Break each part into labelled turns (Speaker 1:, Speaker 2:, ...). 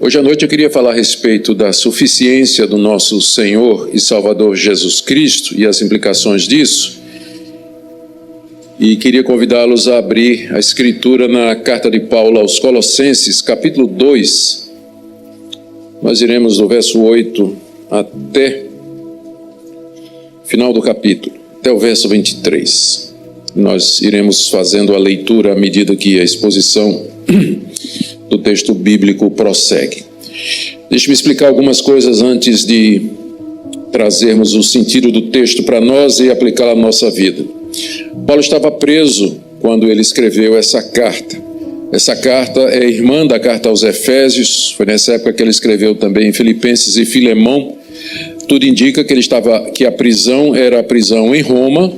Speaker 1: Hoje à noite eu queria falar a respeito da suficiência do nosso Senhor e Salvador Jesus Cristo e as implicações disso. E queria convidá-los a abrir a Escritura na carta de Paulo aos Colossenses, capítulo 2. Nós iremos do verso 8 até o final do capítulo, até o verso 23. Nós iremos fazendo a leitura à medida que a exposição do texto bíblico prossegue. Deixe-me explicar algumas coisas antes de trazermos o sentido do texto para nós e aplicá-lo à nossa vida. Paulo estava preso quando ele escreveu essa carta. Essa carta é irmã da carta aos Efésios, foi nessa época que ele escreveu também Filipenses e Filemão. Tudo indica que a prisão era a prisão em Roma,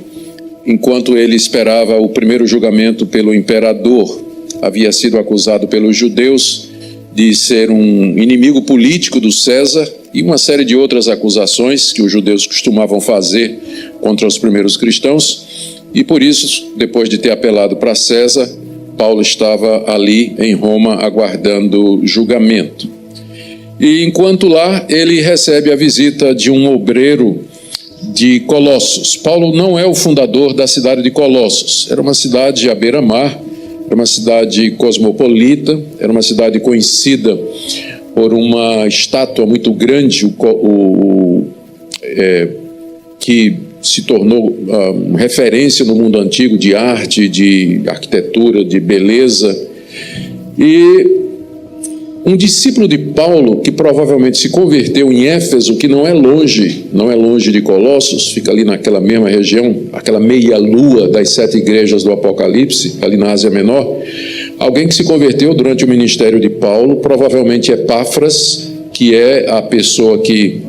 Speaker 1: enquanto ele esperava o primeiro julgamento pelo imperador. Havia sido acusado pelos judeus de ser um inimigo político do César e uma série de outras acusações que os judeus costumavam fazer contra os primeiros cristãos. E por isso, depois de ter apelado para César, Paulo estava ali em Roma aguardando julgamento. E enquanto lá, ele recebe a visita de um obreiro de Colossos. Paulo não é o fundador da cidade de Colossos, era uma cidade à beira-mar, era uma cidade cosmopolita, era uma cidade conhecida por uma estátua muito grande, que se tornou referência no mundo antigo de arte, de arquitetura, de beleza. E um discípulo de Paulo, que provavelmente se converteu em Éfeso, que não é longe de Colossos, fica ali naquela mesma região, aquela meia-lua das 7 igrejas do Apocalipse, ali na Ásia Menor. Alguém que se converteu durante o ministério de Paulo, provavelmente Epáfras, que é a pessoa que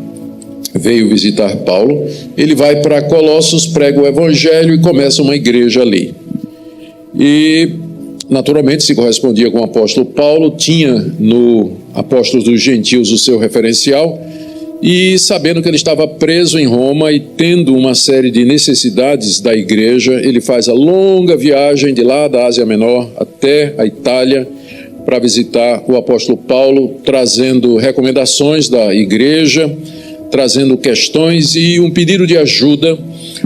Speaker 1: veio visitar Paulo. Ele vai para Colossos, prega o evangelho e começa uma igreja ali. E naturalmente se correspondia com o apóstolo Paulo, tinha no Apóstolos dos Gentios o seu referencial, e sabendo que ele estava preso em Roma e tendo uma série de necessidades da igreja, ele faz a longa viagem de lá da Ásia Menor até a Itália para visitar o apóstolo Paulo, trazendo recomendações da igreja, trazendo questões e um pedido de ajuda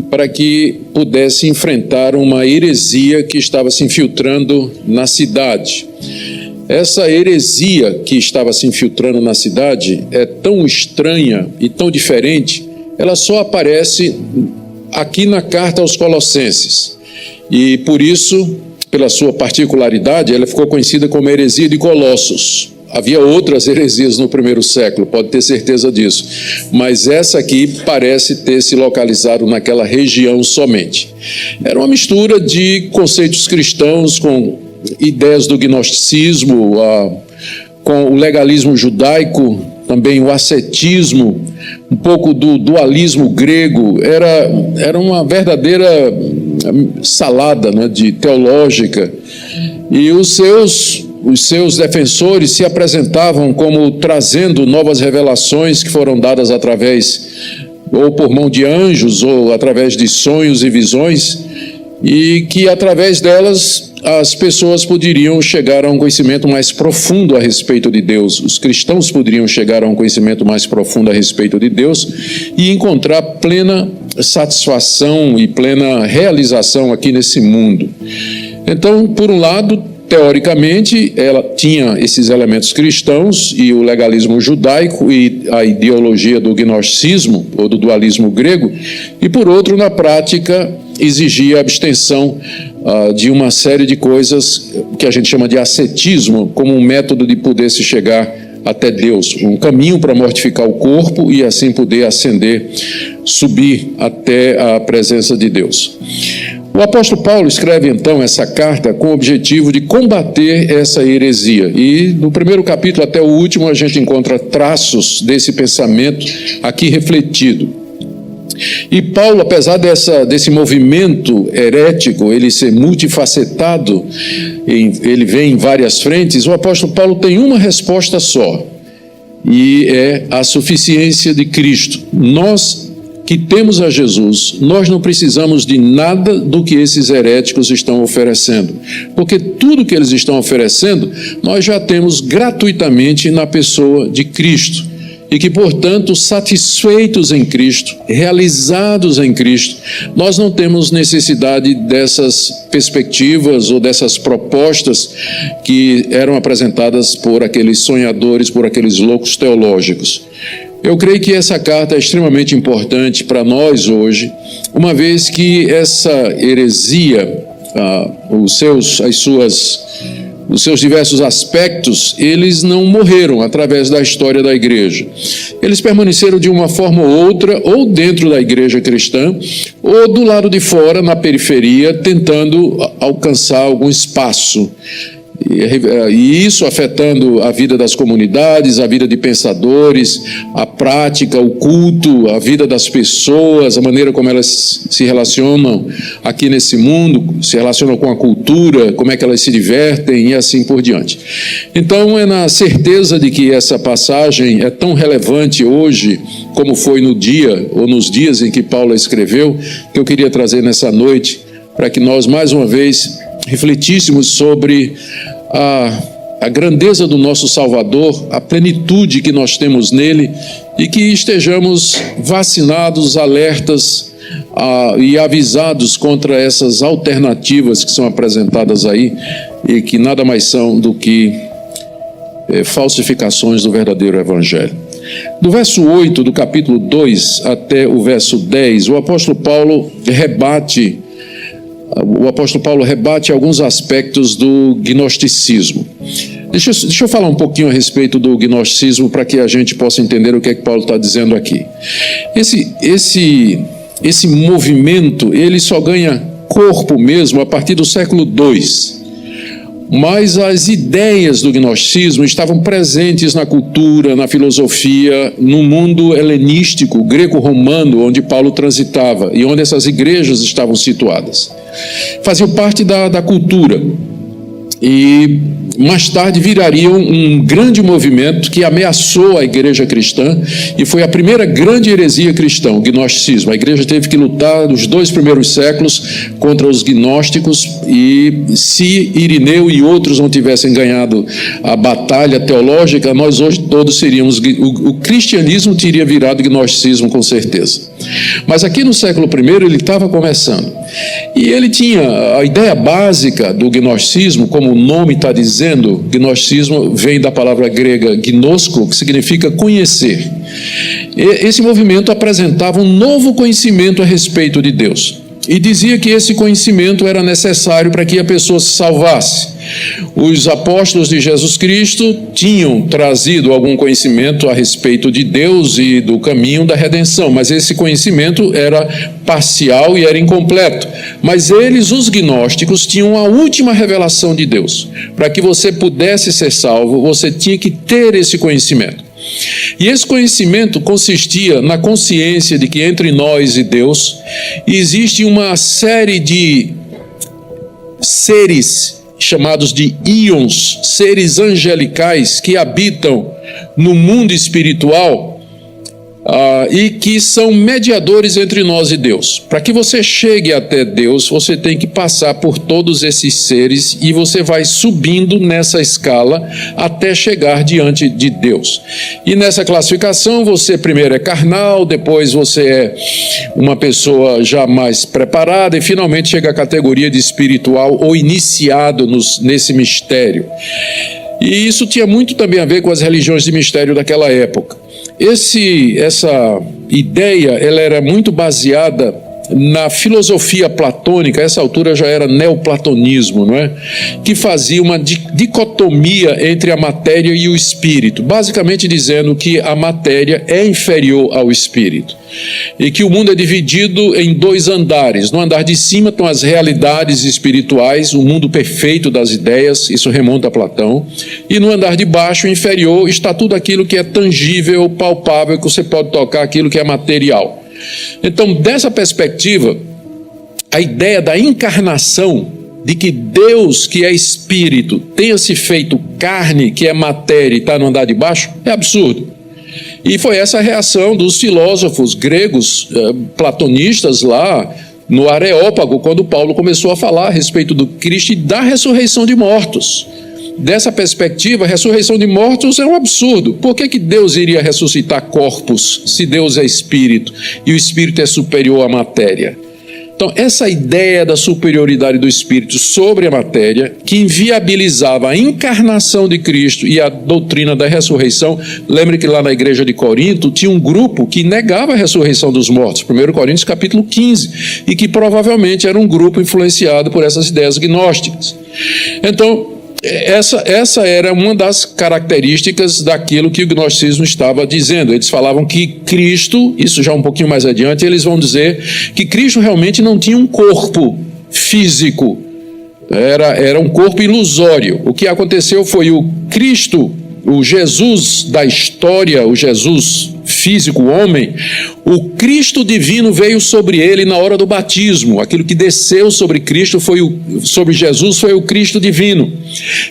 Speaker 1: para que pudesse enfrentar uma heresia que estava se infiltrando na cidade. Essa heresia que estava se infiltrando na cidade é tão estranha e tão diferente, ela só aparece aqui na carta aos Colossenses. E por isso, pela sua particularidade, ela ficou conhecida como heresia de Colossos. Havia outras heresias no primeiro século, pode ter certeza disso. Mas essa aqui parece ter se localizado naquela região somente. Era uma mistura de conceitos cristãos com ideias do gnosticismo, com o legalismo judaico, também o ascetismo, um pouco do dualismo grego. Era uma verdadeira salada, né, teológica. E os seus defensores se apresentavam como trazendo novas revelações que foram dadas através, ou por mão de anjos, ou através de sonhos e visões, e que através delas as pessoas poderiam chegar a um conhecimento mais profundo a respeito de Deus. Os cristãos poderiam chegar a um conhecimento mais profundo a respeito de Deus e encontrar plena satisfação e plena realização aqui nesse mundo. Então, por um lado, teoricamente, ela tinha esses elementos cristãos e o legalismo judaico e a ideologia do gnosticismo, ou do dualismo grego, e por outro, na prática, exigia a abstenção de uma série de coisas que a gente chama de ascetismo, como um método de poder se chegar até Deus, um caminho para mortificar o corpo e assim poder ascender, subir até a presença de Deus. O apóstolo Paulo escreve então essa carta com o objetivo de combater essa heresia. E no primeiro capítulo até o último a gente encontra traços desse pensamento aqui refletido. E Paulo, apesar desse movimento herético, ele ser multifacetado, ele vem em várias frentes, o apóstolo Paulo tem uma resposta só, e é a suficiência de Cristo. Nós que temos a Jesus, nós não precisamos de nada do que esses heréticos estão oferecendo, porque tudo que eles estão oferecendo, nós já temos gratuitamente na pessoa de Cristo. E que, portanto, satisfeitos em Cristo, realizados em Cristo, nós não temos necessidade dessas perspectivas ou dessas propostas que eram apresentadas por aqueles sonhadores, por aqueles loucos teológicos. Eu creio que essa carta é extremamente importante para nós hoje, uma vez que essa heresia, os seus diversos aspectos, eles não morreram através da história da igreja. Eles permaneceram de uma forma ou outra, ou dentro da igreja cristã, ou do lado de fora, na periferia, tentando alcançar algum espaço. E isso afetando a vida das comunidades, a vida de pensadores, a prática, o culto, a vida das pessoas, a maneira como elas se relacionam aqui nesse mundo, se relacionam com a cultura, como é que elas se divertem e assim por diante. Então, é na certeza de que essa passagem é tão relevante hoje, como foi no dia, ou nos dias em que Paulo escreveu, que eu queria trazer nessa noite, para que nós, mais uma vez, refletíssemos sobre a grandeza do nosso Salvador, a plenitude que nós temos nele, e que estejamos vacinados, alertas e avisados contra essas alternativas que são apresentadas aí e que nada mais são do que falsificações do verdadeiro Evangelho. Do verso 8 do capítulo 2 até o verso 10, o apóstolo Paulo rebate alguns aspectos do gnosticismo. Deixa eu falar um pouquinho a respeito do gnosticismo para que a gente possa entender o que é que Paulo está dizendo aqui. Esse movimento, ele só ganha corpo mesmo a partir do século II. Mas as ideias do gnosticismo estavam presentes na cultura, na filosofia, no mundo helenístico, greco-romano, onde Paulo transitava e onde essas igrejas estavam situadas. Faziam parte da cultura e mais tarde virariam um grande movimento que ameaçou a igreja cristã e foi a primeira grande heresia cristã, o gnosticismo. A igreja teve que lutar nos 2 primeiros séculos contra os gnósticos, e se Irineu e outros não tivessem ganhado a batalha teológica, nós hoje todos seríamos, o cristianismo teria virado gnosticismo com certeza. Mas aqui no século I ele estava começando, e ele tinha a ideia básica do gnosticismo, como o nome está dizendo. Gnosticismo vem da palavra grega gnosko, que significa conhecer. Esse movimento apresentava um novo conhecimento a respeito de Deus e dizia que esse conhecimento era necessário para que a pessoa se salvasse. Os apóstolos de Jesus Cristo tinham trazido algum conhecimento a respeito de Deus e do caminho da redenção, mas esse conhecimento era parcial e era incompleto. Mas eles, os gnósticos, tinham a última revelação de Deus. Para que você pudesse ser salvo, você tinha que ter esse conhecimento. E esse conhecimento consistia na consciência de que entre nós e Deus existe uma série de seres chamados de íons, seres angelicais que habitam no mundo espiritual e que são mediadores entre nós e Deus. Para que você chegue até Deus, você tem que passar por todos esses seres e você vai subindo nessa escala até chegar diante de Deus. E nessa classificação você primeiro é carnal, depois você é uma pessoa já mais preparada e finalmente chega à categoria de espiritual ou iniciado nesse mistério. E isso tinha muito também a ver com as religiões de mistério daquela época. Essa ideia ela era muito baseada na filosofia platônica. A essa altura já era neoplatonismo, não é? Que fazia uma dicotomia entre a matéria e o espírito, basicamente dizendo que a matéria é inferior ao espírito e que o mundo é dividido em 2 andares. No andar de cima estão as realidades espirituais, o mundo perfeito das ideias, isso remonta a Platão, e no andar de baixo, inferior, está tudo aquilo que é tangível, palpável, que você pode tocar, aquilo que é material. Então, dessa perspectiva, a ideia da encarnação, de que Deus, que é espírito, tenha se feito carne, que é matéria e está no andar de baixo, é absurdo. E foi essa a reação dos filósofos gregos, platonistas lá no Areópago, quando Paulo começou a falar a respeito do Cristo e da ressurreição de mortos. Dessa perspectiva, a ressurreição de mortos é um absurdo. Por que Deus iria ressuscitar corpos se Deus é espírito e o espírito é superior à matéria? Então, essa ideia da superioridade do espírito sobre a matéria, que inviabilizava a encarnação de Cristo e a doutrina da ressurreição. Lembre que lá na igreja de Corinto tinha um grupo que negava a ressurreição dos mortos, 1 Coríntios capítulo 15, e que provavelmente era um grupo influenciado por essas ideias gnósticas. Então, essa era uma das características daquilo que o gnosticismo estava dizendo. Eles falavam que Cristo, isso já um pouquinho mais adiante, eles vão dizer que Cristo realmente não tinha um corpo físico, era um corpo ilusório. O que aconteceu foi o Cristo, o Jesus da história, o Jesus físico, o homem, o Cristo divino veio sobre ele na hora do batismo. Aquilo que desceu sobre Cristo sobre Jesus foi o Cristo divino.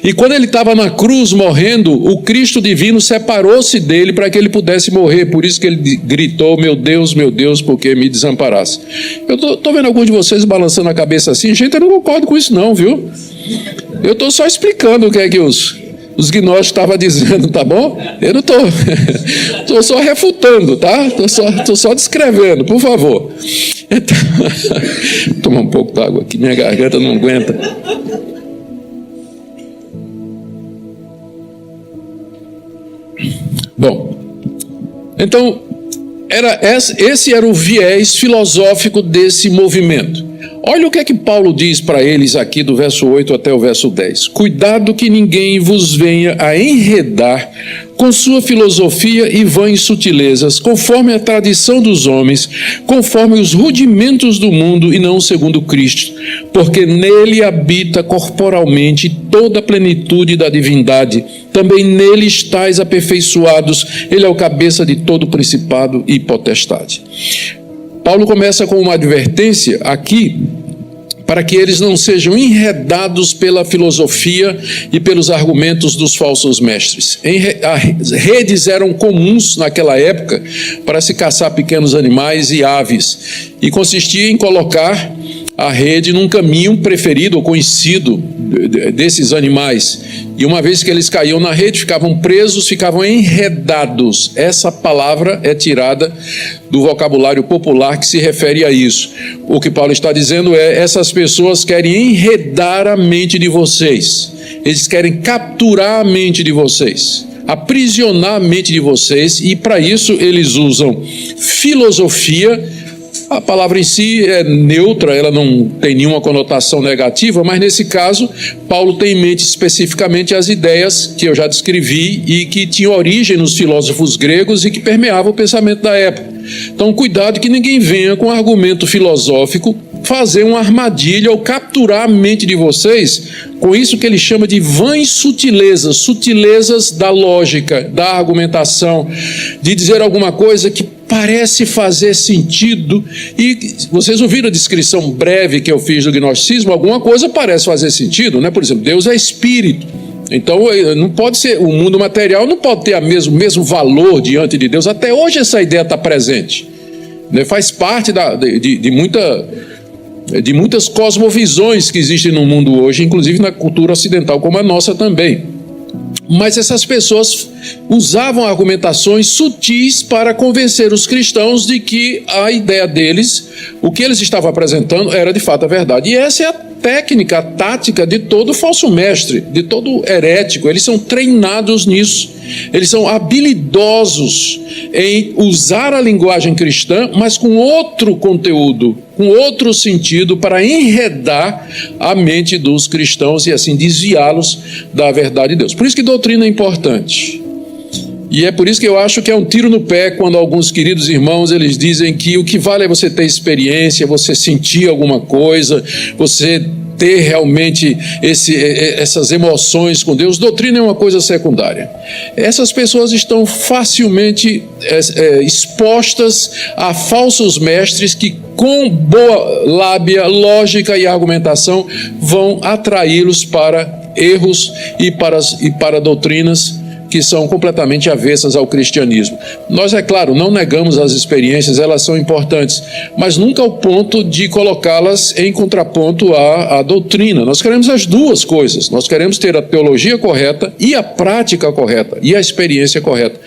Speaker 1: E quando ele estava na cruz morrendo, o Cristo divino separou-se dele para que ele pudesse morrer. Por isso que ele gritou: meu Deus, por que me desamparasse? Eu estou vendo alguns de vocês balançando a cabeça assim. Gente, eu não concordo com isso não, viu? Eu estou só explicando o que é que os gnósticos estavam dizendo, tá bom? Eu não estou só refutando, tá? Estou só descrevendo, por favor. Então, vou tomar um pouco d'água aqui, minha garganta não aguenta. Bom, então, esse era o viés filosófico desse movimento. Olha o que é que Paulo diz para eles aqui do verso 8 até o verso 10. Cuidado que ninguém vos venha a enredar com sua filosofia e vãs sutilezas, conforme a tradição dos homens, conforme os rudimentos do mundo e não segundo Cristo, porque nele habita corporalmente toda a plenitude da divindade. Também nele estáis aperfeiçoados, ele é o cabeça de todo principado e potestade. Paulo começa com uma advertência aqui, para que eles não sejam enredados pela filosofia e pelos argumentos dos falsos mestres. Redes eram comuns naquela época para se caçar pequenos animais e aves, e consistia em colocar a rede num caminho preferido ou conhecido desses animais. E uma vez que eles caíam na rede, ficavam presos, ficavam enredados. Essa palavra é tirada do vocabulário popular que se refere a isso. O que Paulo está dizendo é: essas pessoas querem enredar a mente de vocês. Eles querem capturar a mente de vocês, aprisionar a mente de vocês, e para isso eles usam filosofia. A palavra em si é neutra, ela não tem nenhuma conotação negativa, mas nesse caso, Paulo tem em mente especificamente as ideias que eu já descrevi e que tinham origem nos filósofos gregos e que permeavam o pensamento da época. Então, cuidado que ninguém venha com argumento filosófico fazer uma armadilha ou capturar a mente de vocês com isso que ele chama de vãs sutilezas, sutilezas da lógica, da argumentação, de dizer alguma coisa que parece fazer sentido. E vocês ouviram a descrição breve que eu fiz do gnosticismo? Alguma coisa parece fazer sentido, né? Por exemplo, Deus é espírito. Então, não pode ser, o mundo material não pode ter o mesmo valor diante de Deus. Até hoje essa ideia está presente, né? Faz parte de muitas cosmovisões que existem no mundo hoje, inclusive na cultura ocidental, como a nossa também. Mas essas pessoas usavam argumentações sutis para convencer os cristãos de que a ideia deles, o que eles estavam apresentando, era de fato a verdade. E essa é a técnica, a tática de todo falso mestre, de todo herético. Eles são treinados nisso. Eles são habilidosos em usar a linguagem cristã, mas com outro conteúdo, com outro sentido, para enredar a mente dos cristãos e assim desviá-los da verdade de Deus. Por isso que doutrina é importante. E é por isso que eu acho que é um tiro no pé quando alguns queridos irmãos, eles dizem que o que vale é você ter experiência, você sentir alguma coisa, você ter realmente essas emoções com Deus. Doutrina é uma coisa secundária. Essas pessoas estão facilmente expostas a falsos mestres que, com boa lábia, lógica e argumentação, vão atraí-los para erros e para doutrinas que são completamente avessas ao cristianismo. Nós, é claro, não negamos as experiências, elas são importantes, mas nunca ao ponto de colocá-las em contraponto à doutrina. Nós queremos as duas coisas. Nós queremos ter a teologia correta e a prática correta e a experiência correta.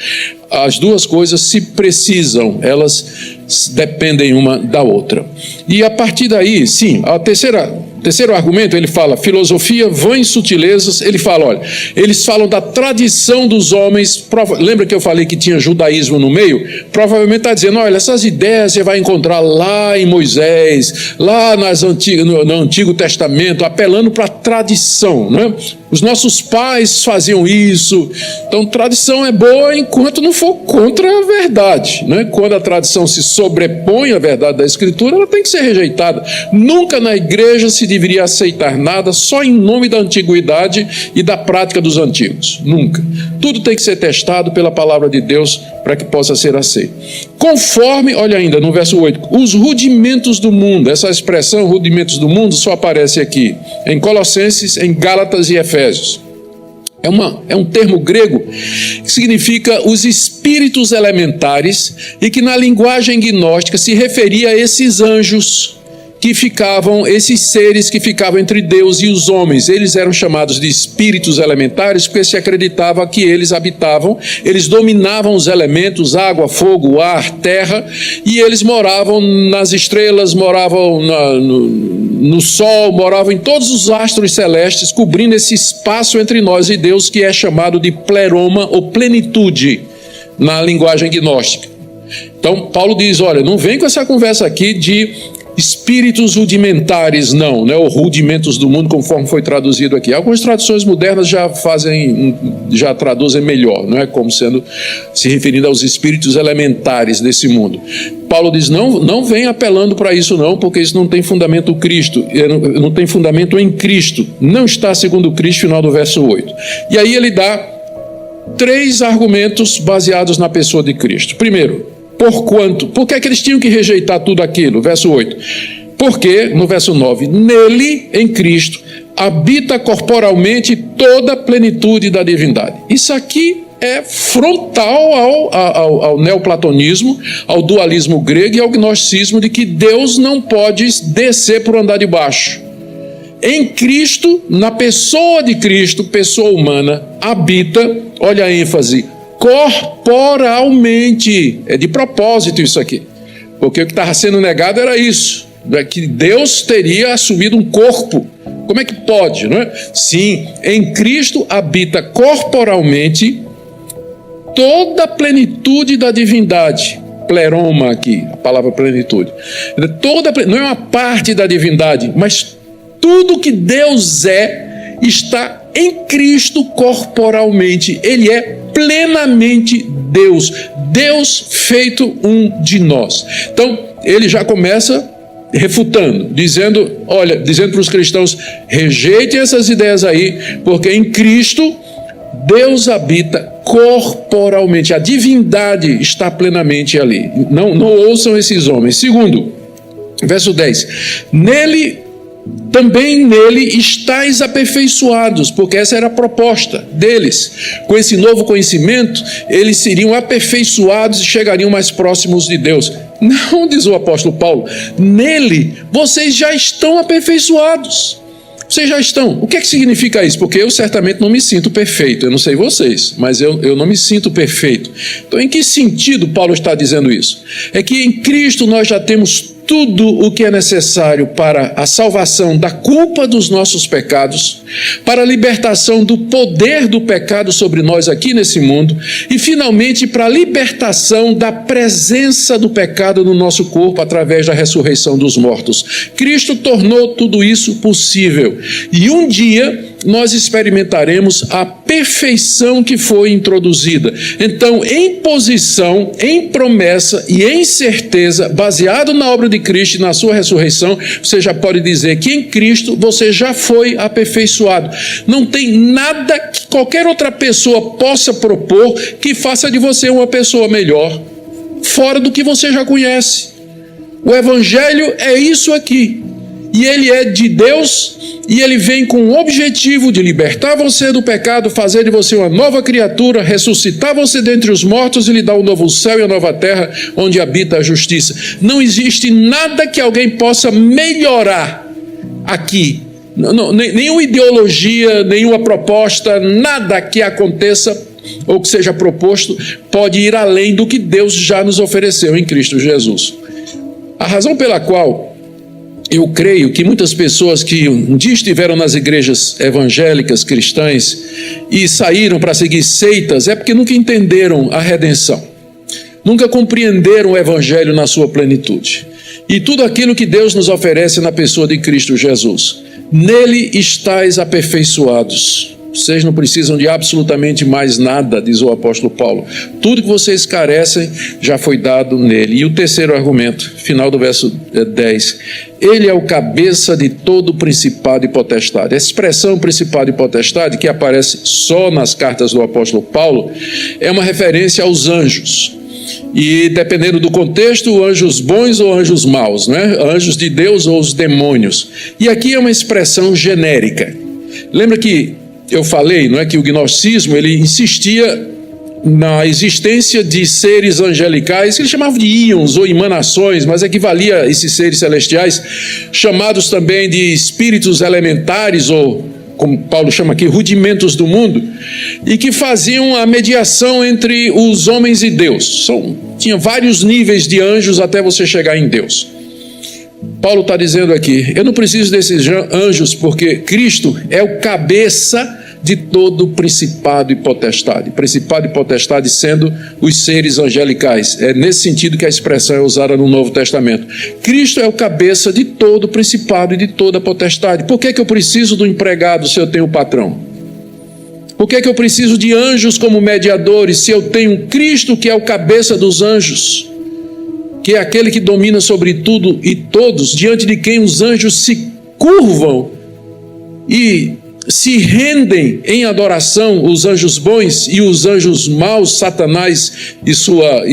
Speaker 1: As duas coisas se precisam, elas dependem uma da outra. E a partir daí, sim, terceiro argumento, ele fala filosofia, vãs sutilezas. Ele fala, olha, eles falam da tradição dos homens. Lembra que eu falei que tinha judaísmo no meio? Provavelmente está dizendo, olha, essas ideias você vai encontrar lá em Moisés, lá no Antigo Testamento, apelando para a tradição, né? Os nossos pais faziam isso. Então, tradição é boa enquanto não for contra a verdade, né? Quando a tradição se sobrepõe à verdade da Escritura, ela tem que ser rejeitada. Nunca na igreja se deveria aceitar nada só em nome da antiguidade e da prática dos antigos. Nunca. Tudo tem que ser testado pela palavra de Deus para que possa ser aceito. Conforme, olha ainda no verso 8, os rudimentos do mundo. Essa expressão rudimentos do mundo só aparece aqui em Colossenses, em Gálatas e Efésios. É um termo grego que significa os espíritos elementares e que na linguagem gnóstica se referia a esses anjos que ficavam, esses seres que ficavam entre Deus e os homens. Eles eram chamados de espíritos elementares porque se acreditava que eles habitavam, eles dominavam os elementos, água, fogo, ar, terra, e eles moravam nas estrelas, moravam no sol, moravam em todos os astros celestes, cobrindo esse espaço entre nós e Deus que é chamado de pleroma ou plenitude na linguagem gnóstica. Então Paulo diz, olha, não vem com essa conversa aqui de espíritos rudimentares, não, né? Ou rudimentos do mundo, conforme foi traduzido aqui. Algumas traduções modernas já traduzem melhor, não é? Como se referindo aos espíritos elementares desse mundo. Paulo diz, não vem apelando para isso não, porque isso não tem fundamento não tem fundamento em Cristo. Não está segundo Cristo, final do verso 8. E aí ele dá 3 argumentos baseados na pessoa de Cristo. Primeiro, porquanto, por que é que eles tinham que rejeitar tudo aquilo? Verso 8. Porque, no verso 9, nele, em Cristo, habita corporalmente toda a plenitude da divindade. Isso aqui é frontal ao neoplatonismo, ao dualismo grego e ao gnosticismo de que Deus não pode descer por andar de baixo. Em Cristo, na pessoa de Cristo, pessoa humana, habita, olha a ênfase, corporalmente. É de propósito isso aqui, porque o que estava sendo negado era isso, que Deus teria assumido um corpo. Como é que pode, não é? Sim, em Cristo habita corporalmente toda a plenitude da divindade. Pleroma aqui, a palavra plenitude. Não é uma parte da divindade, mas tudo que Deus está em Cristo corporalmente. Ele é plenamente Deus, Deus feito um de nós. Então, ele já começa refutando, dizendo para os cristãos, rejeitem essas ideias aí, porque em Cristo Deus habita corporalmente, a divindade está plenamente ali. Não ouçam esses homens. Segundo, verso 10, também nele estáis aperfeiçoados, porque essa era a proposta deles. Com esse novo conhecimento, eles seriam aperfeiçoados e chegariam mais próximos de Deus. Não, diz o apóstolo Paulo, nele vocês já estão aperfeiçoados. Vocês já estão. O que é que significa isso? Porque eu certamente não me sinto perfeito. Eu não sei vocês, mas eu não me sinto perfeito. Então, em que sentido Paulo está dizendo isso? É que em Cristo nós já temos tudo o que é necessário para a salvação da culpa dos nossos pecados, para a libertação do poder do pecado sobre nós aqui nesse mundo e, finalmente, para a libertação da presença do pecado no nosso corpo através da ressurreição dos mortos. Cristo tornou tudo isso possível e um dia nós experimentaremos a perfeição que foi introduzida. Então, em posição, em promessa e em certeza, baseado na obra de Cristo e na sua ressurreição, você já pode dizer que em Cristo você já foi aperfeiçoado. Não tem nada que qualquer outra pessoa possa propor que faça de você uma pessoa melhor, fora do que você já conhece. O Evangelho é isso aqui. e ele é de Deus, e ele vem com o objetivo de libertar você do pecado, fazer de você uma nova criatura, ressuscitar você dentre os mortos e lhe dar um novo céu e a nova terra onde habita a justiça. Não existe nada que alguém possa melhorar aqui, nenhuma ideologia, nenhuma proposta, nada que aconteça ou que seja proposto pode ir além do que Deus já nos ofereceu em Cristo Jesus. A razão pela qual eu creio que muitas pessoas que um dia estiveram nas igrejas evangélicas cristãs e saíram para seguir seitas é porque nunca entenderam a redenção, nunca compreenderam o evangelho na sua plenitude e tudo aquilo que Deus nos oferece na pessoa de Cristo Jesus. Nele estáis aperfeiçoados. Vocês não precisam de absolutamente mais nada, diz o apóstolo Paulo. Tudo que vocês carecem já foi dado nele. E o terceiro argumento, final do verso 10. Ele é o cabeça de todo principado e potestade. Essa expressão principado e potestade, que aparece só nas cartas do apóstolo Paulo, é uma referência aos anjos. E dependendo do contexto, anjos bons ou anjos maus, né? Anjos de Deus ou os demônios. E aqui é uma expressão genérica. Lembra que eu falei, não é, que o gnosticismo ele insistia na existência de seres angelicais, que ele chamava de íons ou emanações, mas equivalia a esses seres celestiais, chamados também de espíritos elementares, ou como Paulo chama aqui, rudimentos do mundo, e que faziam a mediação entre os homens e Deus. Tinha vários níveis de anjos até você chegar em Deus. Paulo está dizendo aqui, eu não preciso desses anjos, porque Cristo é o cabeça de todo principado e potestade. Principado e potestade sendo os seres angelicais. É nesse sentido que a expressão é usada no Novo Testamento. Cristo é o cabeça de todo principado e de toda potestade. Por que eu preciso do empregado se eu tenho o patrão? Por que eu preciso de anjos como mediadores se eu tenho Cristo que é o cabeça dos anjos? Que é aquele que domina sobre tudo e todos, diante de quem os anjos se curvam e se rendem em adoração, os anjos bons, e os anjos maus, Satanás e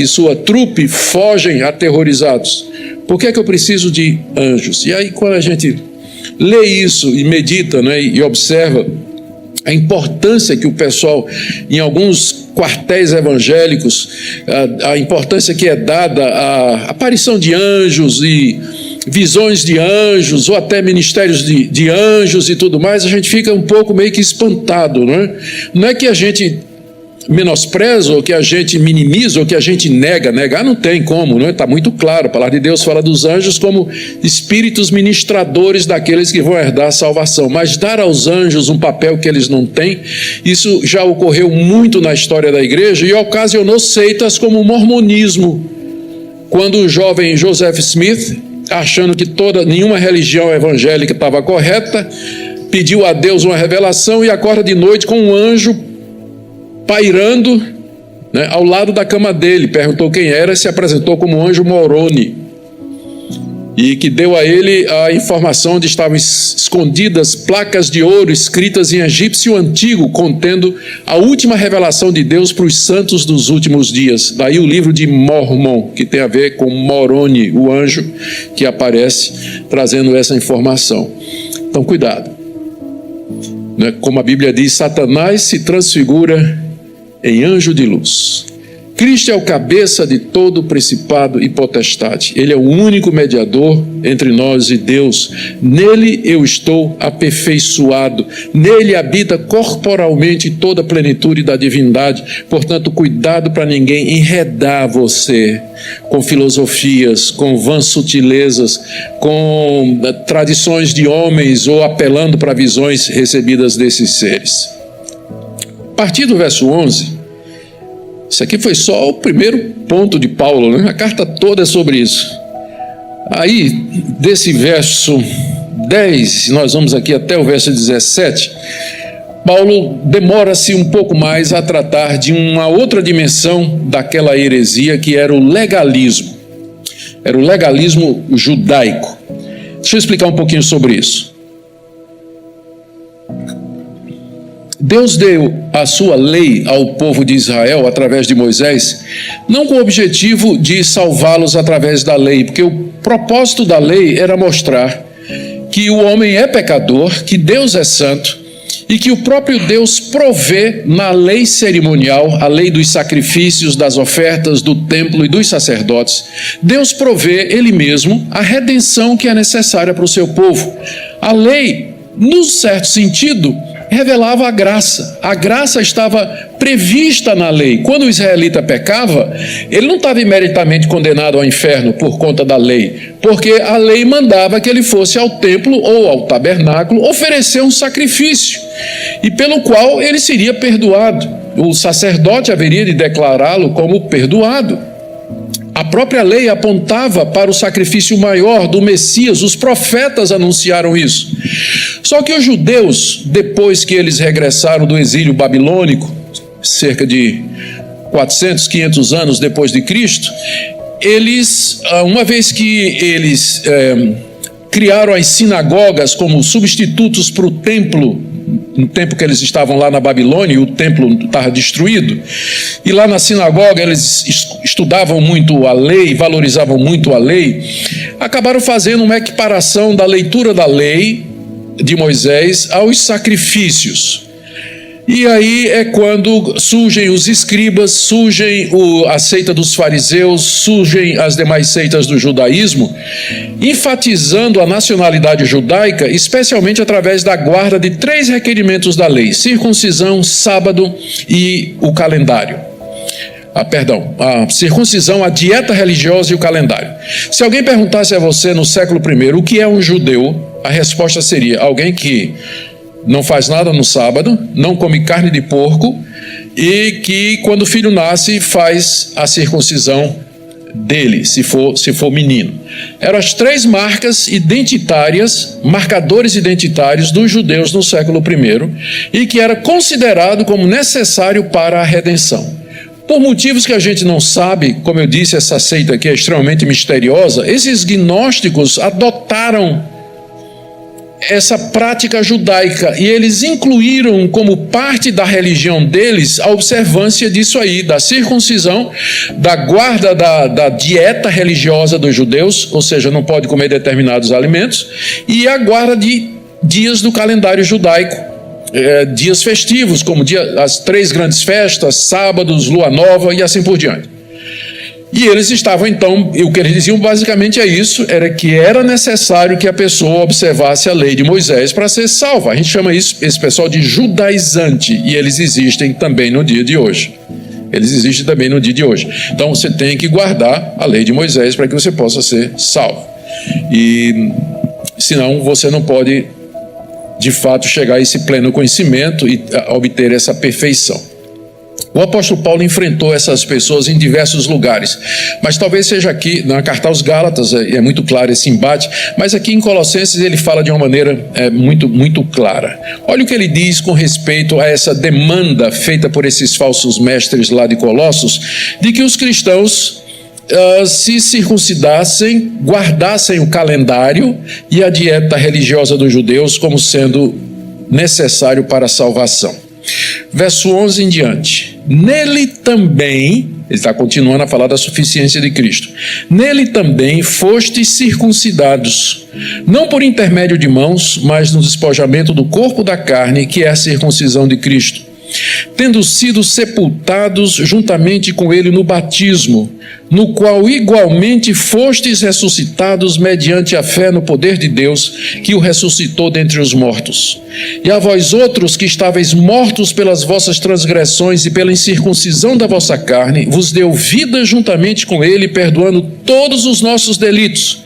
Speaker 1: sua trupe, fogem aterrorizados. Por que eu preciso de anjos? E aí quando a gente lê isso e medita, né, e observa a importância que o pessoal, em alguns quartéis evangélicos, a importância que é dada à aparição de anjos e visões de anjos, ou até ministérios de anjos e tudo mais, a gente fica um pouco meio que espantado, não é? Não é que a gente menospreza, ou que a gente minimiza, ou que a gente nega. Negar não tem como, não é? Está muito claro, a palavra de Deus fala dos anjos como espíritos ministradores daqueles que vão herdar a salvação, mas dar aos anjos um papel que eles não têm, isso já ocorreu muito na história da igreja, e ocasionou seitas como o mormonismo, quando o jovem Joseph Smith, achando que nenhuma religião evangélica estava correta, pediu a Deus uma revelação e acorda de noite com um anjo pairando, né, ao lado da cama dele. Perguntou quem era e se apresentou como o anjo Moroni, e que deu a ele a informação onde estavam escondidas placas de ouro escritas em egípcio antigo, contendo a última revelação de Deus para os santos dos últimos dias. Daí o livro de Mormon, que tem a ver com Moroni, o anjo que aparece trazendo essa informação. Então cuidado, né? Como a Bíblia diz, Satanás se transfigura em anjo de luz. Cristo é o cabeça de todo principado e potestade. Ele é o único mediador entre nós e Deus. Nele eu estou aperfeiçoado. Nele habita corporalmente toda a plenitude da divindade. Portanto, cuidado para ninguém enredar você com filosofias, com vãs sutilezas, com tradições de homens, ou apelando para visões recebidas desses seres. A partir do verso 11... isso aqui foi só o primeiro ponto de Paulo, né? A carta toda é sobre isso. Aí, desse verso 10, nós vamos aqui até o verso 17, Paulo demora-se um pouco mais a tratar de uma outra dimensão daquela heresia, que era o legalismo. Era o legalismo judaico. Deixa eu explicar um pouquinho sobre isso. Deus deu a sua lei ao povo de Israel através de Moisés, não com o objetivo de salvá-los através da lei, porque o propósito da lei era mostrar que o homem é pecador, que Deus é santo e que o próprio Deus provê na lei cerimonial, a lei dos sacrifícios, das ofertas, do templo e dos sacerdotes. Deus provê Ele mesmo a redenção que é necessária para o seu povo. A lei, num certo sentido, revelava a graça. A graça estava prevista na lei. Quando o israelita pecava, ele não estava imeritamente condenado ao inferno por conta da lei, porque a lei mandava que ele fosse ao templo ou ao tabernáculo oferecer um sacrifício, e pelo qual ele seria perdoado. O sacerdote haveria de declará-lo como perdoado. A própria lei apontava para o sacrifício maior do Messias, os profetas anunciaram isso. Só que os judeus, depois que eles regressaram do exílio babilônico, cerca de 400, 500 anos depois de Cristo, eles, uma vez que eles criaram as sinagogas como substitutos para o templo, no tempo que eles estavam lá na Babilônia, e o templo estava destruído, e lá na sinagoga eles estudavam muito a lei, valorizavam muito a lei, acabaram fazendo uma equiparação da leitura da lei de Moisés aos sacrifícios. E aí é quando surgem os escribas, surgem a seita dos fariseus, surgem as demais seitas do judaísmo, enfatizando a nacionalidade judaica, especialmente através da guarda de 3 requerimentos da lei: circuncisão, sábado e o calendário. A circuncisão, a dieta religiosa e o calendário. Se alguém perguntasse a você no século I o que é um judeu, a resposta seria: alguém que não faz nada no sábado, não come carne de porco e que, quando o filho nasce, faz a circuncisão dele, se for menino. Eram as 3 marcas identitárias, marcadores identitários dos judeus no século I, e que era considerado como necessário para a redenção. Por motivos que a gente não sabe, como eu disse, essa seita aqui é extremamente misteriosa, esses gnósticos adotaram essa prática judaica e eles incluíram como parte da religião deles a observância disso aí, da circuncisão, da guarda da dieta religiosa dos judeus, ou seja, não pode comer determinados alimentos, e a guarda de dias do calendário judaico, dias festivos, como as 3 grandes festas, sábados, lua nova e assim por diante. E eles estavam então, e o que eles diziam basicamente é isso, era que era necessário que a pessoa observasse a lei de Moisés para ser salva. A gente chama esse pessoal de judaizante, e eles existem também no dia de hoje. Então você tem que guardar a lei de Moisés para que você possa ser salvo. E senão você não pode, de fato, chegar a esse pleno conhecimento e obter essa perfeição. O apóstolo Paulo enfrentou essas pessoas em diversos lugares, mas talvez seja aqui, na carta aos Gálatas, é muito claro esse embate, mas aqui em Colossenses ele fala de uma maneira muito clara. Olha o que ele diz com respeito a essa demanda feita por esses falsos mestres lá de Colossos, de que os cristãos se circuncidassem, guardassem o calendário e a dieta religiosa dos judeus como sendo necessário para a salvação. Verso 11 em diante: nele também, ele está continuando a falar da suficiência de Cristo, nele também fostes circuncidados, não por intermédio de mãos, mas no despojamento do corpo da carne, que é a circuncisão de Cristo, tendo sido sepultados juntamente com ele no batismo, no qual igualmente fostes ressuscitados mediante a fé no poder de Deus, que o ressuscitou dentre os mortos. E a vós outros que estáveis mortos pelas vossas transgressões e pela incircuncisão da vossa carne, vos deu vida juntamente com ele, perdoando todos os nossos delitos,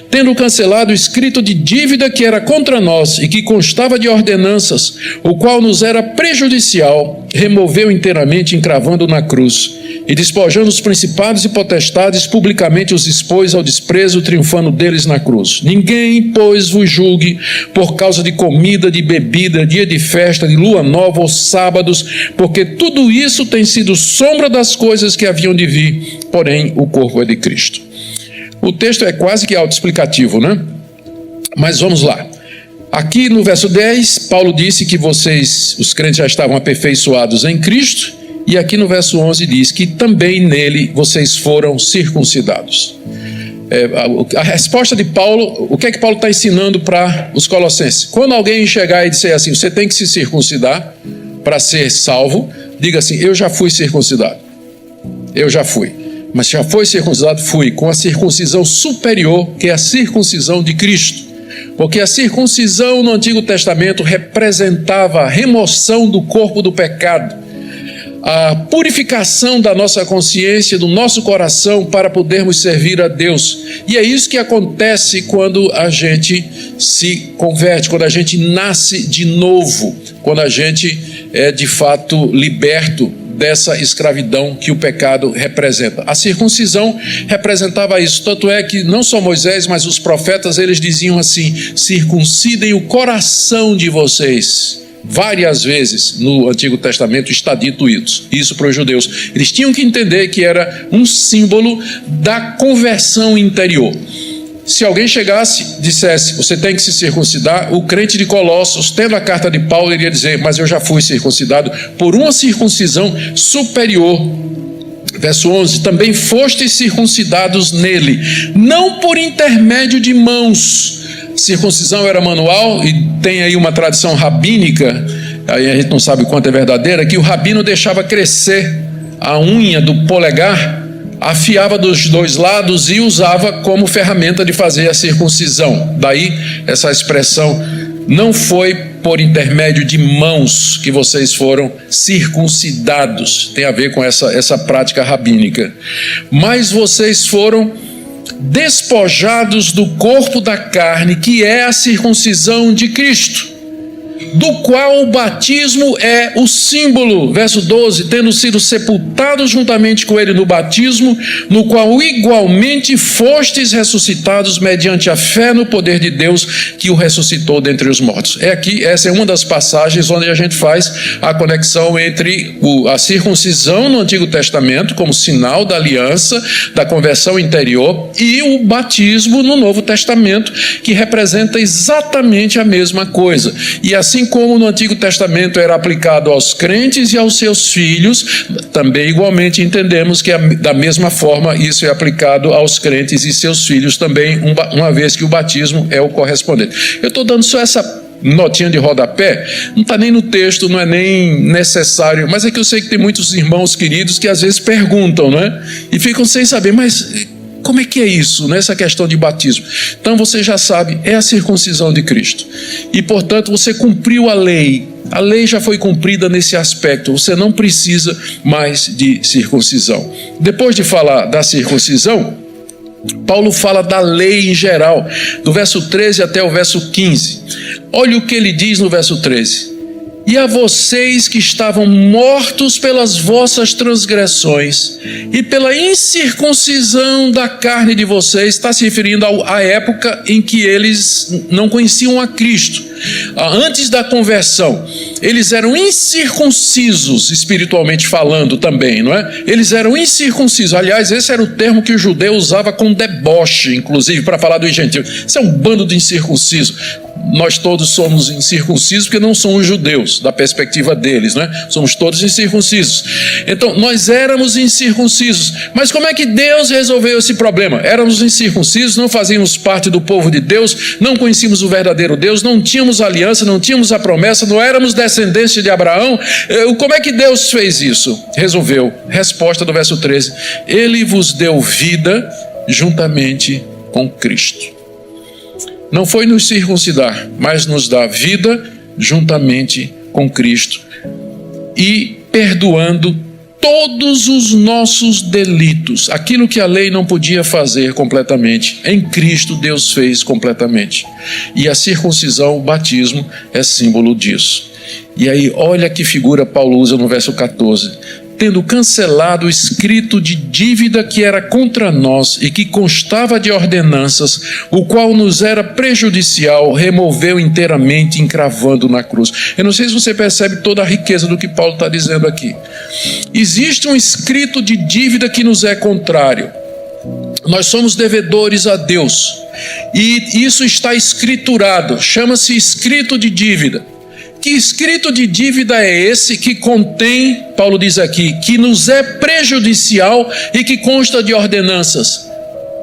Speaker 1: tendo cancelado o escrito de dívida que era contra nós e que constava de ordenanças, o qual nos era prejudicial, removeu inteiramente, encravando na cruz, e despojando os principados e potestades, publicamente os expôs ao desprezo, triunfando deles na cruz. Ninguém, pois, vos julgue por causa de comida, de bebida, dia de festa, de lua nova ou sábados, porque tudo isso tem sido sombra das coisas que haviam de vir, porém o corpo é de Cristo. O texto é quase que autoexplicativo, né? Mas vamos lá. Aqui no verso 10, Paulo disse que vocês, os crentes, já estavam aperfeiçoados em Cristo. E aqui no verso 11 diz que também nele vocês foram circuncidados. A resposta de Paulo, o que é que Paulo está ensinando para os colossenses? Quando alguém chegar e disser assim, você tem que se circuncidar para ser salvo, diga assim, eu já fui circuncidado. Eu já fui. Mas já foi circuncidado? Fui, com a circuncisão superior, que é a circuncisão de Cristo. Porque a circuncisão no Antigo Testamento representava a remoção do corpo do pecado, a purificação da nossa consciência, do nosso coração, para podermos servir a Deus. E é isso que acontece quando a gente se converte, quando a gente nasce de novo, quando a gente é de fato liberto dessa escravidão que o pecado representa. A circuncisão representava isso, tanto é que não só Moisés, mas os profetas, eles diziam assim, circuncidem o coração de vocês. Várias vezes no Antigo Testamento está dito isso para os judeus. Eles tinham que entender que era um símbolo da conversão interior. Se alguém chegasse e dissesse, você tem que se circuncidar, o crente de Colossos, tendo a carta de Paulo, iria dizer, mas eu já fui circuncidado por uma circuncisão superior. Verso 11, também fostes circuncidados nele, não por intermédio de mãos. Circuncisão era manual, e tem aí uma tradição rabínica, aí a gente não sabe quanto é verdadeira, que o rabino deixava crescer a unha do polegar, afiava dos dois lados e usava como ferramenta de fazer a circuncisão. Daí essa expressão, não foi por intermédio de mãos que vocês foram circuncidados, tem a ver com essa prática rabínica, mas vocês foram despojados do corpo da carne, que é a circuncisão de Cristo, do qual o batismo é o símbolo. Verso 12, tendo sido sepultados juntamente com ele no batismo, no qual igualmente fostes ressuscitados mediante a fé no poder de Deus que o ressuscitou dentre os mortos. Essa é uma das passagens onde a gente faz a conexão entre a circuncisão no Antigo Testamento, como sinal da aliança, da conversão interior, e o batismo no Novo Testamento, que representa exatamente a mesma coisa. E assim como no Antigo Testamento era aplicado aos crentes e aos seus filhos, também igualmente entendemos que da mesma forma isso é aplicado aos crentes e seus filhos também, uma vez que o batismo é o correspondente. Eu estou dando só essa notinha de rodapé, não está nem no texto, não é nem necessário, mas é que eu sei que tem muitos irmãos queridos que às vezes perguntam, não é? E ficam sem saber, mas como é que é isso, nessa questão de batismo? Então você já sabe, é a circuncisão de Cristo. E portanto você cumpriu a lei já foi cumprida nesse aspecto, você não precisa mais de circuncisão. Depois de falar da circuncisão, Paulo fala da lei em geral, do verso 13 até o verso 15. Olha o que ele diz no verso 13. E a vocês que estavam mortos pelas vossas transgressões e pela incircuncisão da carne de vocês, está se referindo à época em que eles não conheciam a Cristo. Antes da conversão, eles eram incircuncisos, espiritualmente falando também, não é? Eles eram incircuncisos. Aliás, esse era o termo que o judeu usava com deboche, inclusive, para falar dos gentios. Isso é um bando de incircuncisos. Nós todos somos incircuncisos porque não somos judeus, da perspectiva deles, né? Somos todos incircuncisos. Então, nós éramos incircuncisos. Mas como é que Deus resolveu esse problema? Éramos incircuncisos, não fazíamos parte do povo de Deus, não conhecíamos o verdadeiro Deus, não tínhamos aliança, não tínhamos a promessa, não éramos descendentes de Abraão. Como é que Deus fez isso? Resolveu. Resposta do verso 13. Ele vos deu vida juntamente com Cristo. Não foi nos circuncidar, mas nos dá vida juntamente com Cristo e perdoando todos os nossos delitos. Aquilo que a lei não podia fazer completamente, em Cristo Deus fez completamente. E a circuncisão, o batismo, é símbolo disso. E aí, olha que figura Paulo usa no verso 14. Tendo cancelado o escrito de dívida que era contra nós e que constava de ordenanças, o qual nos era prejudicial, removeu inteiramente, encravando na cruz. Eu não sei se você percebe toda a riqueza do que Paulo está dizendo aqui. Existe um escrito de dívida que nos é contrário. Nós somos devedores a Deus. E isso está escriturado, chama-se escrito de dívida. Que escrito de dívida é esse que contém, Paulo diz aqui, que nos é prejudicial e que consta de ordenanças?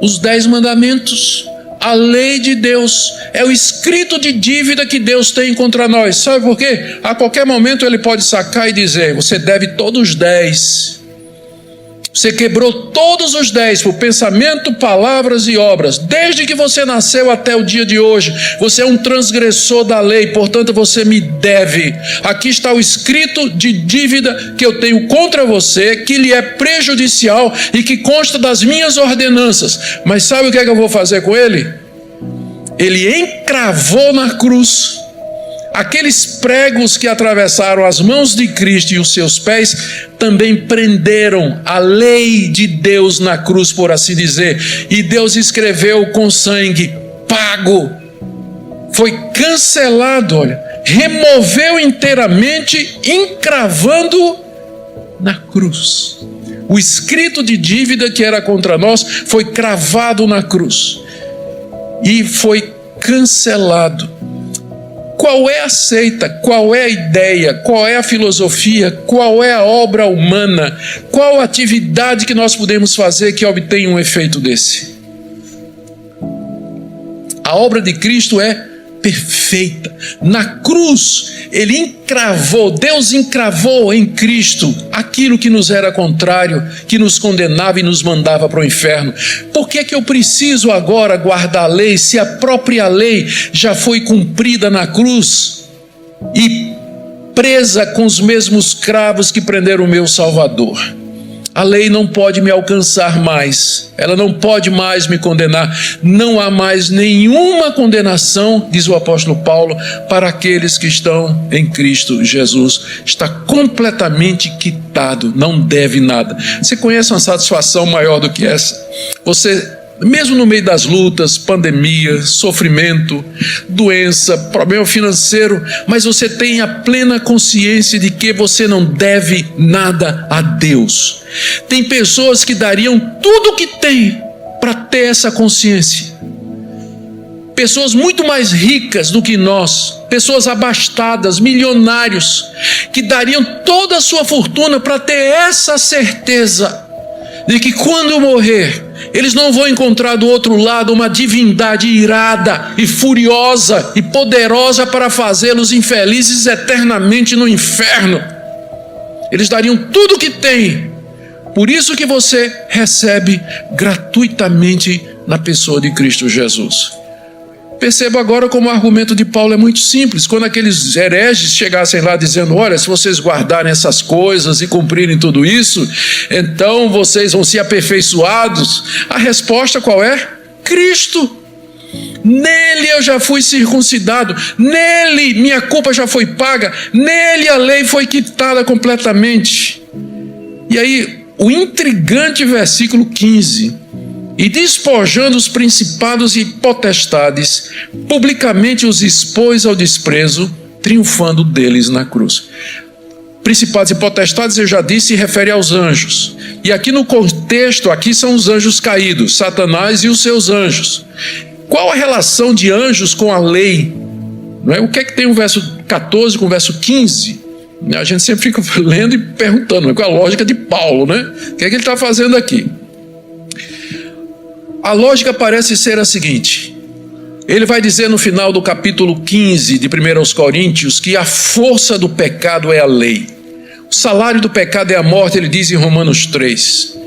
Speaker 1: os 10 mandamentos, a lei de Deus, é o escrito de dívida que Deus tem contra nós. Sabe por quê? A qualquer momento Ele pode sacar e dizer: você deve todos os 10. Você quebrou todos os 10 por pensamento, palavras e obras. Desde que você nasceu até o dia de hoje, você é um transgressor da lei, portanto você me deve. Aqui está o escrito de dívida que eu tenho contra você, que lhe é prejudicial e que consta das minhas ordenanças. Mas sabe o que é que eu vou fazer com ele? Ele encravou na cruz aqueles pregos que atravessaram as mãos de Cristo e os seus pés, também prenderam a lei de Deus na cruz, por assim dizer. E Deus escreveu com sangue: pago. Foi cancelado, olha, removeu inteiramente, encravando na cruz. O escrito de dívida que era contra nós foi cravado na cruz e foi cancelado. Qual é a seita? Qual é a ideia? Qual é a filosofia? Qual é a obra humana? Qual a atividade que nós podemos fazer que obtenha um efeito desse? A obra de Cristo é perfeita. Na cruz, Ele encravou, Deus encravou em Cristo aquilo que nos era contrário, que nos condenava e nos mandava para o inferno. Por que é que eu preciso agora guardar a lei, se a própria lei já foi cumprida na cruz e presa com os mesmos cravos que prenderam o meu Salvador? A lei não pode me alcançar mais, ela não pode mais me condenar. Não há mais nenhuma condenação, diz o apóstolo Paulo, para aqueles que estão em Cristo Jesus. Está completamente quitado, não deve nada. Você conhece uma satisfação maior do que essa? Você, mesmo no meio das lutas, pandemia, sofrimento, doença, problema financeiro, mas você tem a plena consciência de que você não deve nada a Deus. Tem pessoas que dariam tudo o que têm para ter essa consciência. Pessoas muito mais ricas do que nós, pessoas abastadas, milionários, que dariam toda a sua fortuna para ter essa certeza de que quando morrer, eles não vão encontrar do outro lado uma divindade irada e furiosa e poderosa para fazê-los infelizes eternamente no inferno. Eles dariam tudo o que têm. Por isso que você recebe gratuitamente na pessoa de Cristo Jesus. Perceba agora como o argumento de Paulo é muito simples. Quando aqueles hereges chegassem lá dizendo: olha, se vocês guardarem essas coisas e cumprirem tudo isso, então vocês vão ser aperfeiçoados. A resposta qual é? Cristo. Nele eu já fui circuncidado, nele minha culpa já foi paga, nele a lei foi quitada completamente. E aí, o intrigante versículo 15: e despojando os principados e potestades, publicamente os expôs ao desprezo, triunfando deles na cruz. Principados e potestades, eu já disse, se refere aos anjos. E aqui no contexto, aqui são os anjos caídos, Satanás e os seus anjos. Qual a relação de anjos com a lei? Não é? O que é que tem o verso 14 com o verso 15? A gente sempre fica lendo e perguntando, qual é a lógica de Paulo, né? O que é que ele está fazendo aqui? A lógica parece ser a seguinte: ele vai dizer no final do capítulo 15 de 1 Coríntios que a força do pecado é a lei. O salário do pecado é a morte, ele diz em Romanos 3.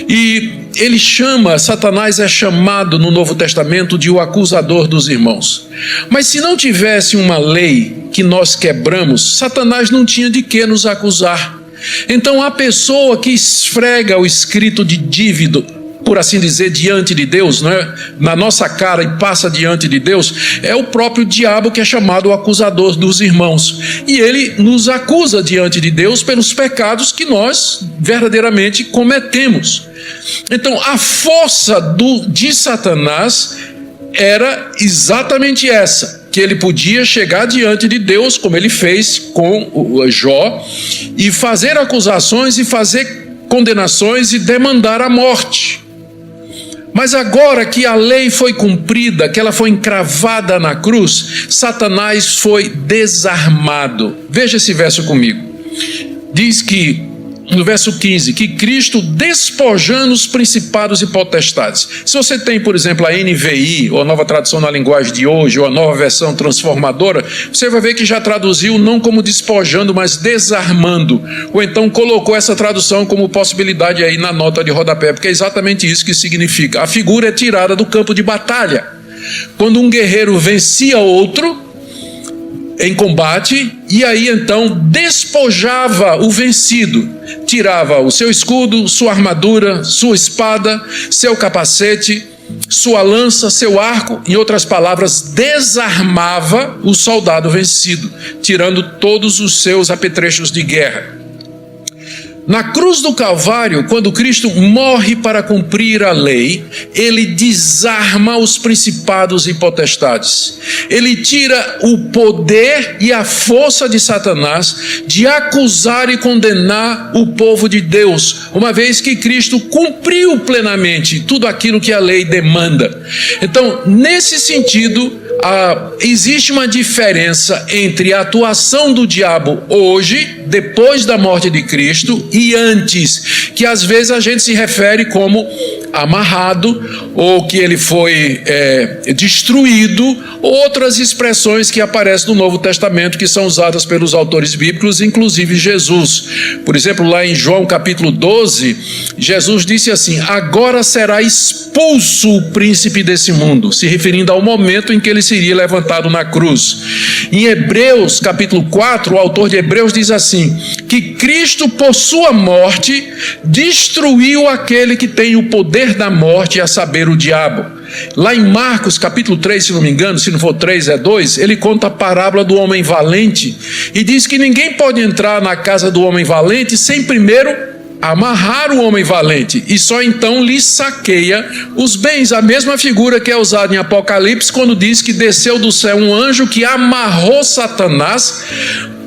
Speaker 1: E ele chama, Satanás é chamado no Novo Testamento de o acusador dos irmãos. Mas se não tivesse uma lei que nós quebramos, Satanás não tinha de que nos acusar. Então a pessoa que esfrega o escrito de dívida, por assim dizer, diante de Deus, né, na nossa cara e passa diante de Deus, é o próprio diabo, que é chamado o acusador dos irmãos. E ele nos acusa diante de Deus pelos pecados que nós verdadeiramente cometemos. Então a força de Satanás era exatamente essa, que ele podia chegar diante de Deus, como ele fez com o Jó, e fazer acusações e fazer condenações e demandar a morte. Mas agora que a lei foi cumprida, que ela foi encravada na cruz, Satanás foi desarmado. Veja esse verso comigo. Diz que no verso 15, que Cristo despojando os principados e potestades. Se você tem, por exemplo, a NVI, ou a Nova Tradução na Linguagem de Hoje, ou a Nova Versão Transformadora, você vai ver que já traduziu não como despojando, mas desarmando. Ou então colocou essa tradução como possibilidade aí na nota de rodapé, porque é exatamente isso que significa. A figura é tirada do campo de batalha. Quando um guerreiro vencia outro em combate, e aí então despojava o vencido, tirava o seu escudo, sua armadura, sua espada, seu capacete, sua lança, seu arco, em outras palavras, desarmava o soldado vencido, tirando todos os seus apetrechos de guerra. Na cruz do Calvário, quando Cristo morre para cumprir a lei, ele desarma os principados e potestades. Ele tira o poder e a força de Satanás de acusar e condenar o povo de Deus, uma vez que Cristo cumpriu plenamente tudo aquilo que a lei demanda. Então, nesse sentido, existe uma diferença entre a atuação do diabo hoje, depois da morte de Cristo, e antes, que às vezes a gente se refere como amarrado, ou que ele foi destruído, outras expressões que aparecem no Novo Testamento, que são usadas pelos autores bíblicos, inclusive Jesus. Por exemplo, lá em João capítulo 12, Jesus disse assim: agora será expulso o príncipe desse mundo, se referindo ao momento em que ele seria levantado na cruz. Em Hebreus capítulo 4, o autor de Hebreus diz assim, que Cristo por sua morte destruiu aquele que tem o poder da morte, a saber, o diabo. Lá em Marcos capítulo 3, se não me engano, se não for 3 é 2, ele conta a parábola do homem valente e diz que ninguém pode entrar na casa do homem valente sem primeiro amarrar o homem valente, e só então lhe saqueia os bens. A mesma figura que é usada em Apocalipse, quando diz que desceu do céu um anjo que amarrou Satanás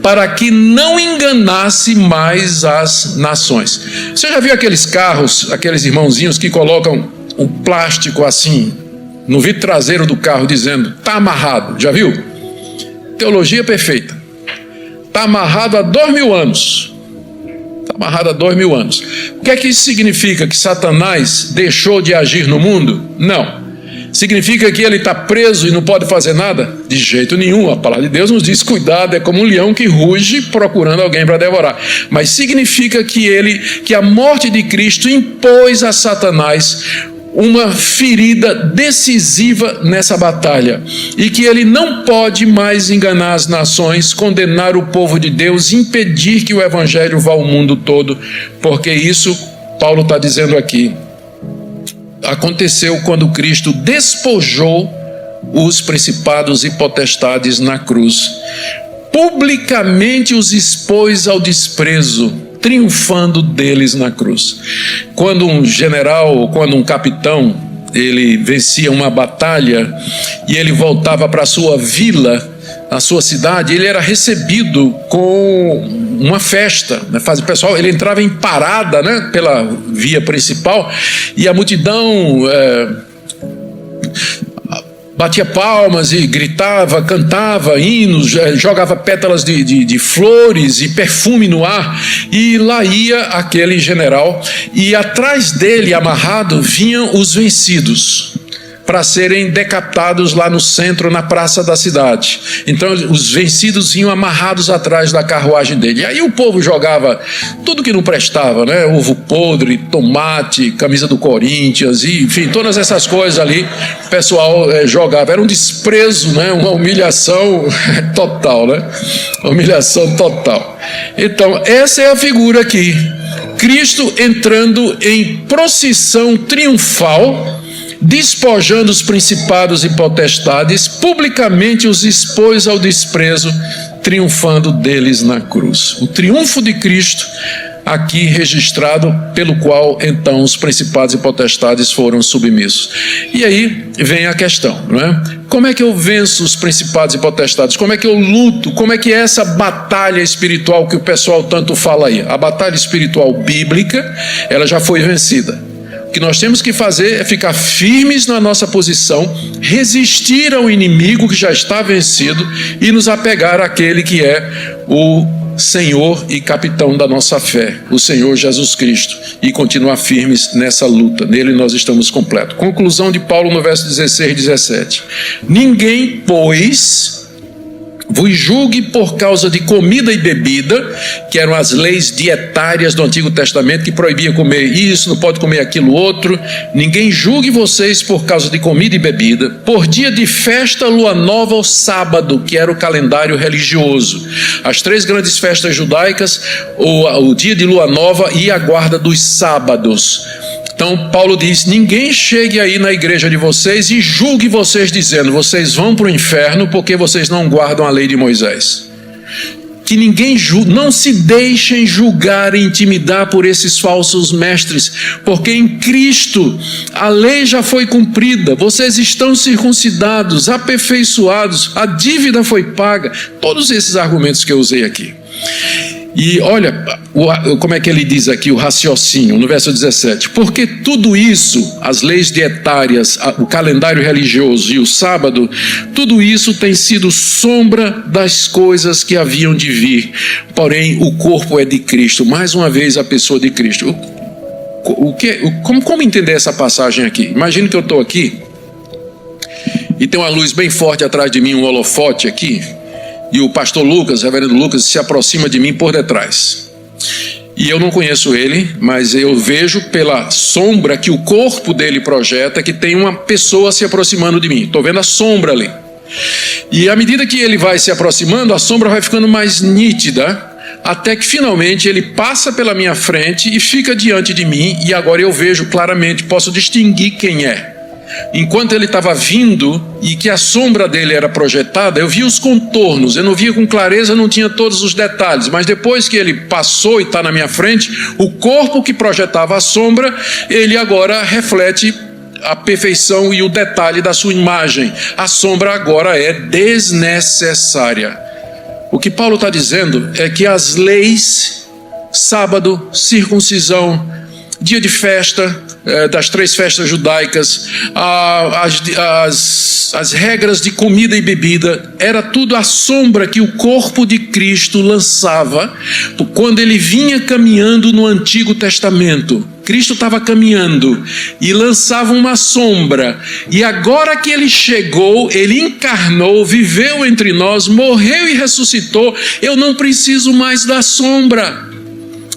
Speaker 1: para que não enganasse mais as nações. Você já viu aqueles carros, aqueles irmãozinhos que colocam um plástico assim no vidro traseiro do carro dizendo, está amarrado? Já viu? Teologia perfeita. Está amarrado há 2000 anos. Está amarrado há 2000 anos. O que é que isso significa? Que Satanás deixou de agir no mundo? Não. Significa que ele está preso e não pode fazer nada? De jeito nenhum. A palavra de Deus nos diz, cuidado, é como um leão que ruge procurando alguém para devorar. Mas significa que a morte de Cristo impôs a Satanás uma ferida decisiva nessa batalha, e que ele não pode mais enganar as nações, condenar o povo de Deus, impedir que o evangelho vá ao mundo todo, porque isso, Paulo está dizendo aqui, aconteceu quando Cristo despojou os principados e potestades na cruz, publicamente os expôs ao desprezo, triunfando deles na cruz. Quando um general ou quando um capitão ele vencia uma batalha e ele voltava para a sua vila, na sua cidade, ele era recebido com uma festa, né? O pessoal, ele entrava em parada, né, pela via principal, e a multidão batia palmas e gritava, cantava hinos, jogava pétalas de flores e perfume no ar, e lá ia aquele general, e atrás dele, amarrado, vinham os vencidos, para serem decapitados lá no centro, na praça da cidade. Então os vencidos vinham amarrados atrás da carruagem dele. E aí o povo jogava tudo que não prestava, né? Ovo podre, tomate, camisa do Corinthians, e, enfim, todas essas coisas ali o pessoal jogava. Era um desprezo, né? Uma humilhação total, né? Humilhação total. Então essa é a figura aqui. Cristo entrando em procissão triunfal, despojando os principados e potestades, publicamente os expôs ao desprezo, triunfando deles na cruz. O triunfo de Cristo aqui registrado, pelo qual então os principados e potestades foram submissos. E aí vem a questão, não é? Como é que eu venço os principados e potestades? Como é que eu luto? Como é que é essa batalha espiritual que o pessoal tanto fala aí? A batalha espiritual bíblica, ela já foi vencida. O que nós temos que fazer é ficar firmes na nossa posição, resistir ao inimigo que já está vencido e nos apegar àquele que é o Senhor e capitão da nossa fé, o Senhor Jesus Cristo, e continuar firmes nessa luta. Nele nós estamos completos. Conclusão de Paulo no verso 16 e 17. Ninguém, pois, vos julgue por causa de comida e bebida, que eram as leis dietárias do Antigo Testamento, que proibia comer isso, não pode comer aquilo outro. Ninguém julgue vocês por causa de comida e bebida, por dia de festa, lua nova ou sábado, que era o calendário religioso. As 3 grandes festas judaicas, o dia de lua nova e a guarda dos sábados. Então Paulo diz: ninguém chegue aí na igreja de vocês e julgue vocês dizendo: vocês vão para o inferno porque vocês não guardam a lei de Moisés. Que ninguém julgue, não se deixem julgar e intimidar por esses falsos mestres, porque em Cristo a lei já foi cumprida, vocês estão circuncidados, aperfeiçoados, a dívida foi paga. Todos esses argumentos que eu usei aqui. E olha como é que ele diz aqui o raciocínio, no verso 17. Porque tudo isso, as leis dietárias, o calendário religioso e o sábado, tudo isso tem sido sombra das coisas que haviam de vir. Porém, o corpo é de Cristo. Mais uma vez, a pessoa de Cristo. Como entender essa passagem aqui? Imagine que eu estou aqui e tem uma luz bem forte atrás de mim, um holofote aqui. E o pastor Lucas, o reverendo Lucas, se aproxima de mim por detrás. E eu não conheço ele, mas eu vejo pela sombra que o corpo dele projeta que tem uma pessoa se aproximando de mim. Estou vendo a sombra ali. E à medida que ele vai se aproximando, a sombra vai ficando mais nítida, até que finalmente ele passa pela minha frente e fica diante de mim. E agora eu vejo claramente, posso distinguir quem é. Enquanto ele estava vindo e que a sombra dele era projetada, eu via os contornos, eu não via com clareza, não tinha todos os detalhes, mas depois que ele passou e está na minha frente, o corpo que projetava a sombra, ele agora reflete a perfeição e o detalhe da sua imagem. A sombra agora é desnecessária. O que Paulo está dizendo é que as leis, sábado, circuncisão, dia de festa, das 3 festas judaicas, as regras de comida e bebida, era tudo a sombra que o corpo de Cristo lançava quando ele vinha caminhando no Antigo Testamento. Cristo estava caminhando e lançava uma sombra, e agora que ele chegou, ele encarnou, viveu entre nós, morreu e ressuscitou. Eu não preciso mais da sombra.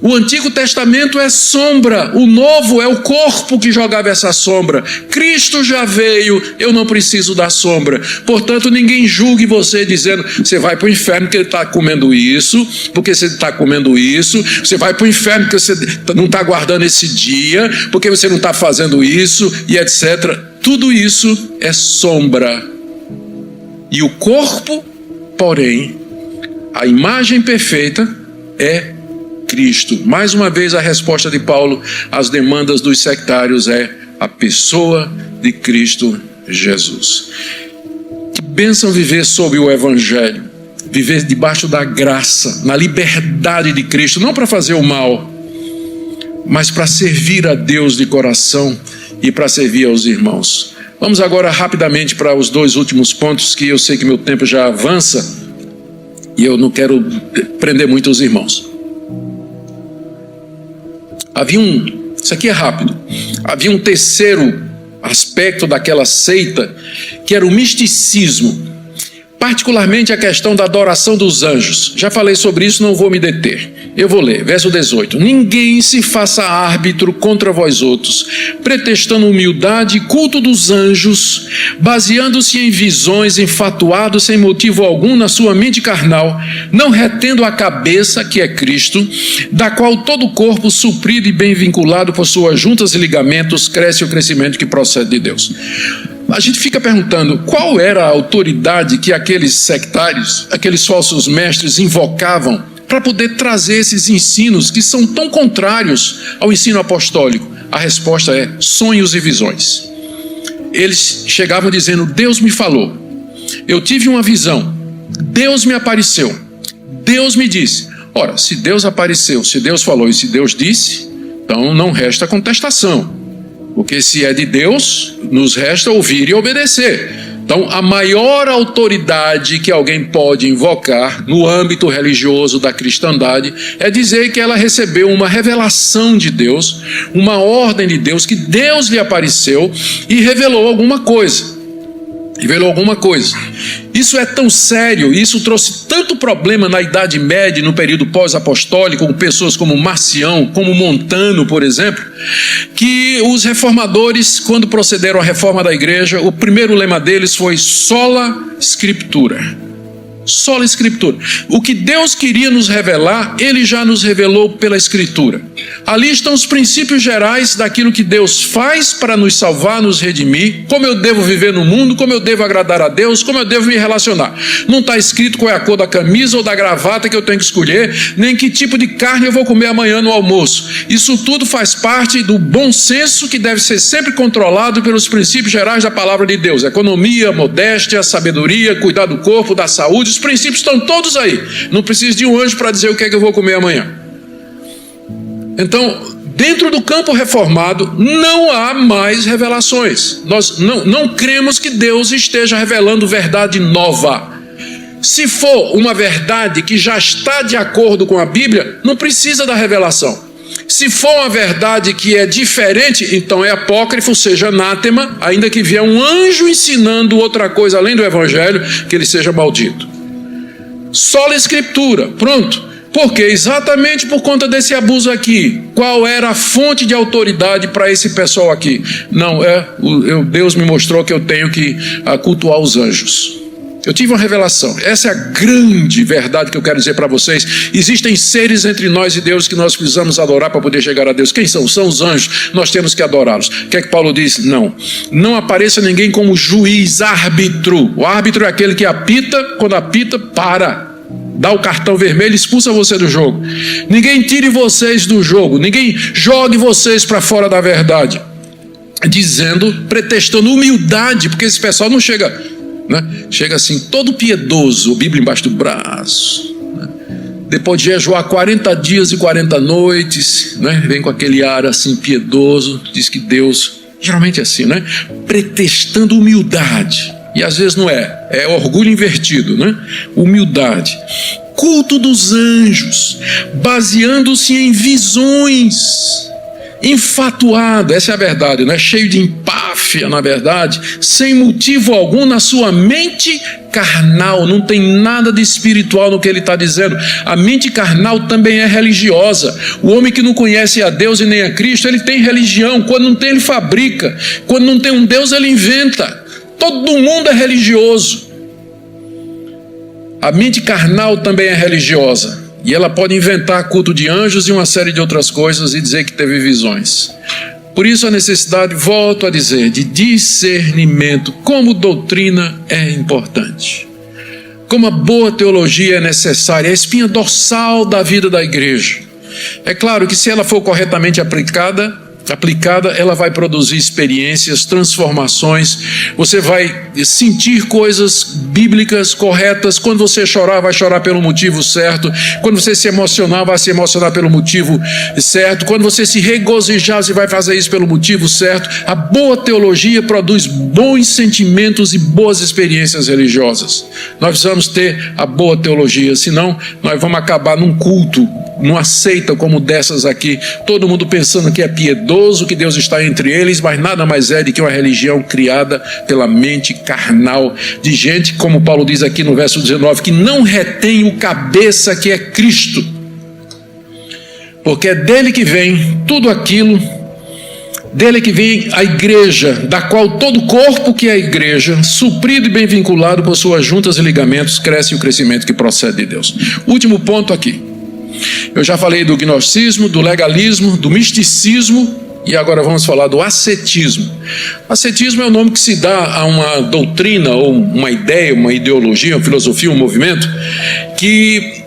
Speaker 1: O Antigo Testamento é sombra, o Novo é o corpo que jogava essa sombra. Cristo já veio, eu não preciso da sombra. Portanto, ninguém julgue você dizendo: você vai para o inferno porque ele está comendo isso, porque você está comendo isso, você vai para o inferno porque você não está guardando esse dia, porque você não está fazendo isso, e etc. Tudo isso é sombra. E o corpo, porém, a imagem perfeita é Cristo. Mais uma vez a resposta de Paulo às demandas dos sectários é a pessoa de Cristo Jesus. Que bênção viver sob o Evangelho, viver debaixo da graça, na liberdade de Cristo, não para fazer o mal, mas para servir a Deus de coração e para servir aos irmãos. Vamos agora rapidamente para os 2 últimos pontos, que eu sei que meu tempo já avança e eu não quero prender muito os irmãos. Isso aqui é rápido, havia um terceiro aspecto daquela seita, que era o misticismo, particularmente a questão da adoração dos anjos. Já falei sobre isso, não vou me deter. Eu vou ler, verso 18. Ninguém se faça árbitro contra vós outros, pretextando humildade e culto dos anjos, baseando-se em visões, enfatuado sem motivo algum na sua mente carnal, não retendo a cabeça, que é Cristo, da qual todo o corpo, suprido e bem vinculado por suas juntas e ligamentos, cresce o crescimento que procede de Deus. A gente fica perguntando qual era a autoridade que aqueles sectários, aqueles falsos mestres invocavam para poder trazer esses ensinos que são tão contrários ao ensino apostólico. A resposta é sonhos e visões. Eles chegavam dizendo: Deus me falou, eu tive uma visão, Deus me apareceu, Deus me disse. Ora, se Deus apareceu, se Deus falou e se Deus disse, então não resta contestação. Porque se é de Deus, nos resta ouvir e obedecer. Então, a maior autoridade que alguém pode invocar no âmbito religioso da cristandade é dizer que ela recebeu uma revelação de Deus, uma ordem de Deus, que Deus lhe apareceu e revelou alguma coisa. Isso é tão sério, isso trouxe tanto problema na Idade Média, no período pós-apostólico, com pessoas como Marcião, como Montano, por exemplo, que os reformadores, quando procederam à reforma da igreja, o primeiro lema deles foi sola scriptura. Sola Escritura. O que Deus queria nos revelar, Ele já nos revelou pela Escritura. Ali estão os princípios gerais daquilo que Deus faz para nos salvar, nos redimir, como eu devo viver no mundo, como eu devo agradar a Deus, como eu devo me relacionar. Não está escrito qual é a cor da camisa ou da gravata que eu tenho que escolher, nem que tipo de carne eu vou comer amanhã no almoço. Isso tudo faz parte do bom senso que deve ser sempre controlado pelos princípios gerais da palavra de Deus. Economia, modéstia, sabedoria, cuidar do corpo, da saúde. Os princípios estão todos aí. Não preciso de um anjo para dizer o que é que eu vou comer amanhã. Então, dentro do campo reformado, não há mais revelações. Nós não cremos que Deus esteja revelando verdade nova. Se for uma verdade que já está de acordo com a Bíblia, não precisa da revelação. Se for uma verdade que é diferente, então é apócrifo, seja anátema, ainda que vier um anjo ensinando outra coisa além do Evangelho, que ele seja maldito. Sola Escritura, pronto. Porque exatamente por conta desse abuso aqui, qual era a fonte de autoridade para esse pessoal aqui? Não, Deus me mostrou que eu tenho que cultuar os anjos. Eu tive uma revelação. Essa é a grande verdade que eu quero dizer para vocês. Existem seres entre nós e Deus que nós precisamos adorar para poder chegar a Deus. Quem são? São os anjos. Nós temos que adorá-los. O que é que Paulo diz? Não apareça ninguém como juiz, árbitro. O árbitro é aquele que apita, quando apita, para. Dá o cartão vermelho e expulsa você do jogo. Ninguém tire vocês do jogo. Ninguém jogue vocês para fora da verdade. Pretextando humildade, porque esse pessoal não chega, né? Chega assim, todo piedoso, Bíblia embaixo do braço, né? Depois de jejuar 40 dias e 40 noites, né? Vem com aquele ar assim piedoso, diz que Deus, geralmente é assim, né? Pretextando humildade. E às vezes não é orgulho invertido, né? Humildade. Culto dos anjos, baseando-se em visões, enfatuado, essa é a verdade, né? Cheio de empáfia, na verdade, sem motivo algum na sua mente carnal, não tem nada de espiritual no que ele está dizendo. A mente carnal também é religiosa. O homem que não conhece a Deus e nem a Cristo, ele tem religião. Quando não tem, ele fabrica. Quando não tem um Deus, ele inventa. Todo mundo é religioso. A mente carnal também é religiosa. E ela pode inventar culto de anjos e uma série de outras coisas e dizer que teve visões. Por isso a necessidade, volto a dizer, de discernimento, como doutrina é importante. Como a boa teologia é necessária, é a espinha dorsal da vida da igreja. É claro que se ela for corretamente aplicada, ela vai produzir experiências, transformações. Você vai sentir coisas bíblicas corretas. Quando você chorar, vai chorar pelo motivo certo. Quando você se emocionar, vai se emocionar pelo motivo certo. Quando você se regozijar, você vai fazer isso pelo motivo certo. A boa teologia produz bons sentimentos e boas experiências religiosas. Nós precisamos ter a boa teologia, senão nós vamos acabar num culto, numa seita como dessas aqui, todo mundo pensando que é piedoso, que Deus está entre eles, mas nada mais é do que uma religião criada pela mente carnal, de gente, como Paulo diz aqui no verso 19, que não retém o cabeça que é Cristo, porque é dele que vem tudo aquilo, dele que vem a igreja, da qual todo corpo que é a igreja, suprido e bem vinculado por suas juntas e ligamentos, cresce o crescimento que procede de Deus. Último ponto aqui. Eu já falei do gnosticismo, do legalismo, do misticismo e agora vamos falar do ascetismo. Ascetismo é o nome que se dá a uma doutrina ou uma ideia, uma ideologia, uma filosofia, um movimento que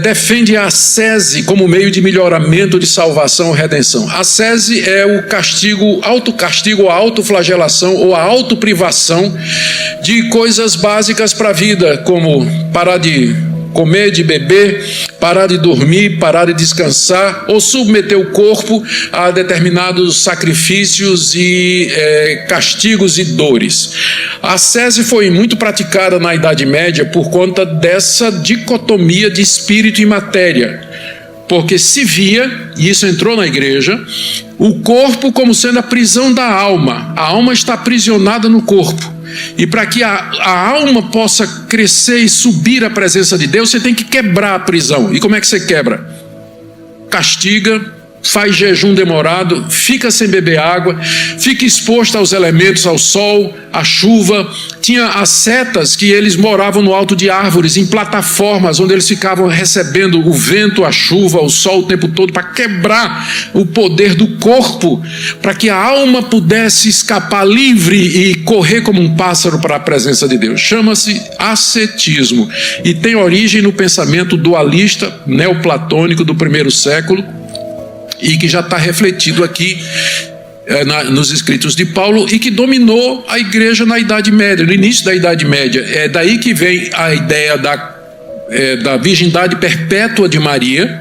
Speaker 1: defende a ascese como meio de melhoramento, de salvação ou redenção. A ascese é o castigo, autocastigo, a autoflagelação ou a autoprivação de coisas básicas para a vida, como parar de comer, de beber, parar de dormir, parar de descansar, ou submeter o corpo a determinados sacrifícios e castigos e dores. A ascese foi muito praticada na Idade Média por conta dessa dicotomia de espírito e matéria, porque se via, e isso entrou na igreja, o corpo como sendo a prisão da alma. A alma está aprisionada no corpo. E para que a alma possa crescer e subir à presença de Deus, você tem que quebrar a prisão. E como é que você quebra? Castiga, faz jejum demorado, fica sem beber água, fica exposto aos elementos, ao sol, à chuva. Tinha ascetas que eles moravam no alto de árvores, em plataformas, onde eles ficavam recebendo o vento, a chuva, o sol o tempo todo, para quebrar o poder do corpo, para que a alma pudesse escapar livre e correr como um pássaro para a presença de Deus. Chama-se ascetismo e tem origem no pensamento dualista neoplatônico do primeiro século, e que já está refletido aqui nos escritos de Paulo, e que dominou a igreja na Idade Média, no início da Idade Média. É daí que vem a ideia da virgindade perpétua de Maria,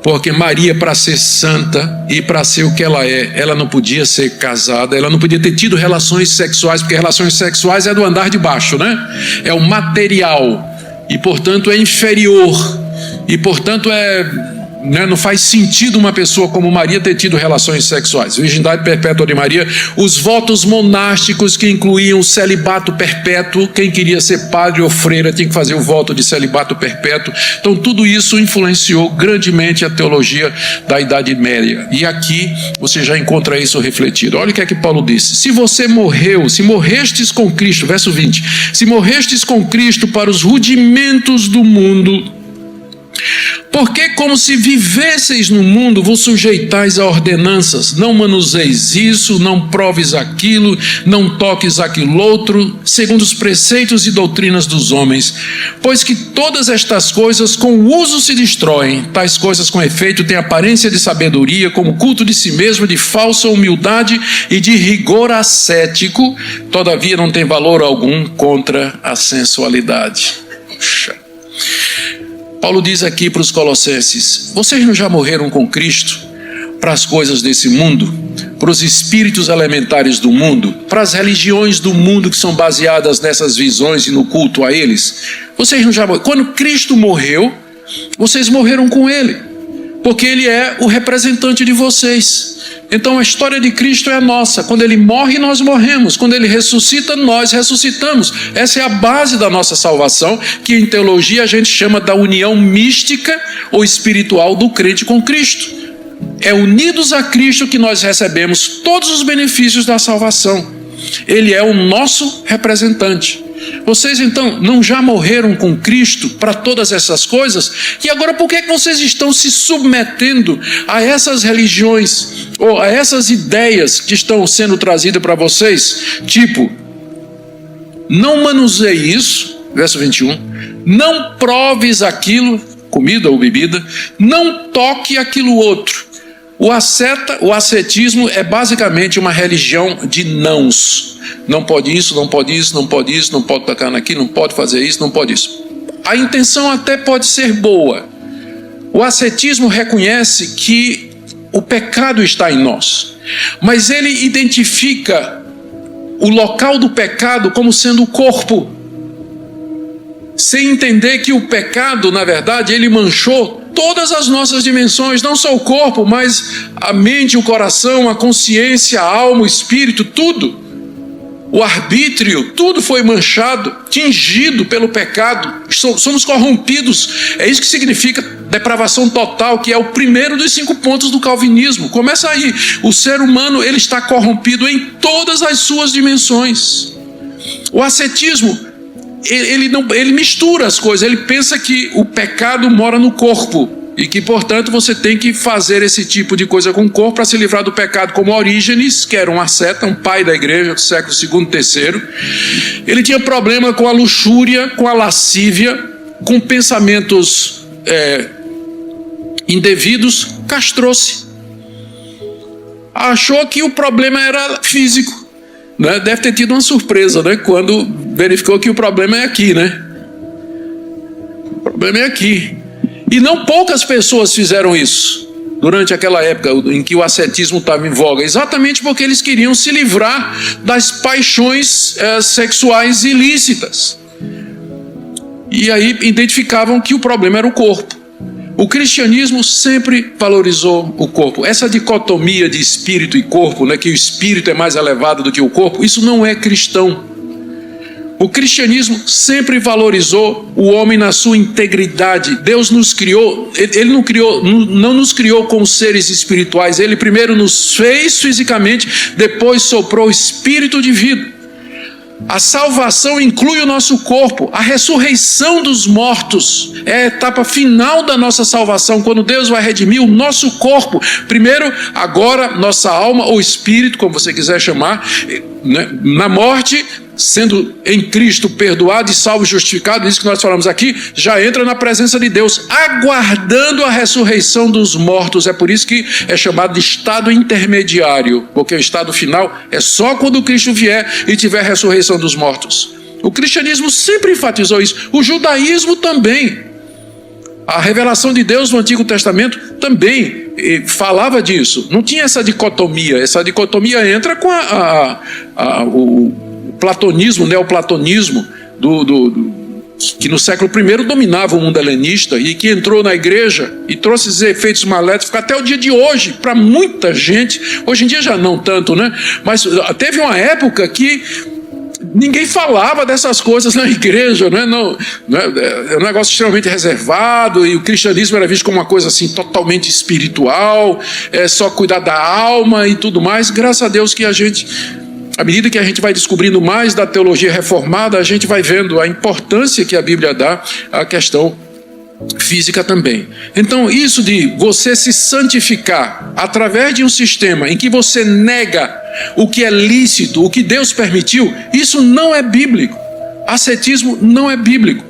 Speaker 1: porque Maria, para ser santa e para ser o que ela não podia ser casada, ela não podia ter tido relações sexuais, porque relações sexuais é do andar de baixo, né? É o material, e portanto é inferior, e portanto não faz sentido uma pessoa como Maria ter tido relações sexuais. Virgindade perpétua de Maria, os votos monásticos que incluíam o celibato perpétuo. Quem queria ser padre ou freira tinha que fazer o voto de celibato perpétuo. Então tudo isso influenciou grandemente a teologia da Idade Média, e aqui você já encontra isso refletido. Olha o que é que Paulo disse: se você morreu, se morrestes com Cristo, verso 20, se morrestes com Cristo para os rudimentos do mundo, porque como se vivesseis no mundo, vos sujeitais a ordenanças: não manuseis isso, não proves aquilo, não toques aquilo outro, segundo os preceitos e doutrinas dos homens. Pois que todas estas coisas com o uso se destroem. Tais coisas com efeito têm aparência de sabedoria, como culto de si mesmo, de falsa humildade e de rigor ascético, todavia não tem valor algum contra a sensualidade. Puxa. Paulo diz aqui para os colossenses: vocês não já morreram com Cristo para as coisas desse mundo, para os espíritos elementares do mundo, para as religiões do mundo que são baseadas nessas visões e no culto a eles? Vocês não já morreram? Quando Cristo morreu, vocês morreram com Ele, porque Ele é o representante de vocês. Então a história de Cristo é a nossa. Quando Ele morre, nós morremos. Quando Ele ressuscita, nós ressuscitamos. Essa é a base da nossa salvação, que em teologia a gente chama da união mística ou espiritual do crente com Cristo. É unidos a Cristo que nós recebemos todos os benefícios da salvação. Ele é o nosso representante. Vocês então não já morreram com Cristo para todas essas coisas? E agora por que é que vocês estão se submetendo a essas religiões ou a essas ideias que estão sendo trazidas para vocês? Tipo, não manuseie isso, verso 21, não proves aquilo, comida ou bebida, não toque aquilo outro. O ascetismo é basicamente uma religião de nãos. Não pode isso, não pode isso, não pode isso, não pode tocar naquilo, não pode fazer isso, não pode isso. A intenção até pode ser boa. O ascetismo reconhece que o pecado está em nós, mas ele identifica o local do pecado como sendo o corpo, sem entender que o pecado, na verdade, ele manchou todas as nossas dimensões, não só o corpo, mas a mente, o coração, a consciência, a alma, o espírito, tudo. O arbítrio, tudo foi manchado, tingido pelo pecado. Somos corrompidos. É isso que significa depravação total, que é o primeiro dos 5 pontos do calvinismo. Começa aí. O ser humano, ele está corrompido em todas as suas dimensões. O ascetismo, ele mistura as coisas. Ele pensa que o pecado mora no corpo e que, portanto, você tem que fazer esse tipo de coisa com o corpo para se livrar do pecado, como Orígenes, que era um asceta, um pai da igreja do século II e III. Ele tinha problema com a luxúria, com a lascívia, com pensamentos indevidos, castrou-se. Achou que o problema era físico, né? Deve ter tido uma surpresa, né? Quando verificou que o problema é aqui, né? O problema é aqui. E não poucas pessoas fizeram isso durante aquela época em que o ascetismo estava em voga, exatamente porque eles queriam se livrar das paixões sexuais ilícitas. E aí identificavam que o problema era o corpo. O cristianismo sempre valorizou o corpo. Essa dicotomia de espírito e corpo, né, que o espírito é mais elevado do que o corpo, isso não é cristão. O cristianismo sempre valorizou o homem na sua integridade. Deus nos criou, Ele não nos criou como seres espirituais. Ele primeiro nos fez fisicamente, depois soprou o espírito de vida. A salvação inclui o nosso corpo. A ressurreição dos mortos é a etapa final da nossa salvação, quando Deus vai redimir o nosso corpo. Primeiro, agora, nossa alma ou espírito, como você quiser chamar, né, na morte, sendo em Cristo perdoado e salvo e justificado, isso que nós falamos aqui, já entra na presença de Deus, aguardando a ressurreição dos mortos. É por isso que é chamado de estado intermediário, porque o estado final é só quando Cristo vier e tiver a ressurreição dos mortos. O cristianismo sempre enfatizou isso, o judaísmo também. A revelação de Deus no Antigo Testamento também falava disso. Não tinha essa dicotomia entra com o platonismo, o neoplatonismo, que no século I dominava o mundo helenista e que entrou na igreja e trouxe esses efeitos maléficos até o dia de hoje, para muita gente. Hoje em dia já não tanto, né? Mas teve uma época que ninguém falava dessas coisas na igreja, né? Não, é um negócio extremamente reservado, e o cristianismo era visto como uma coisa assim totalmente espiritual, só cuidar da alma e tudo mais. Graças a Deus que à medida que a gente vai descobrindo mais da teologia reformada, a gente vai vendo a importância que a Bíblia dá à questão física também. Então, isso de você se santificar através de um sistema em que você nega o que é lícito, o que Deus permitiu, isso não é bíblico. Ascetismo não é bíblico.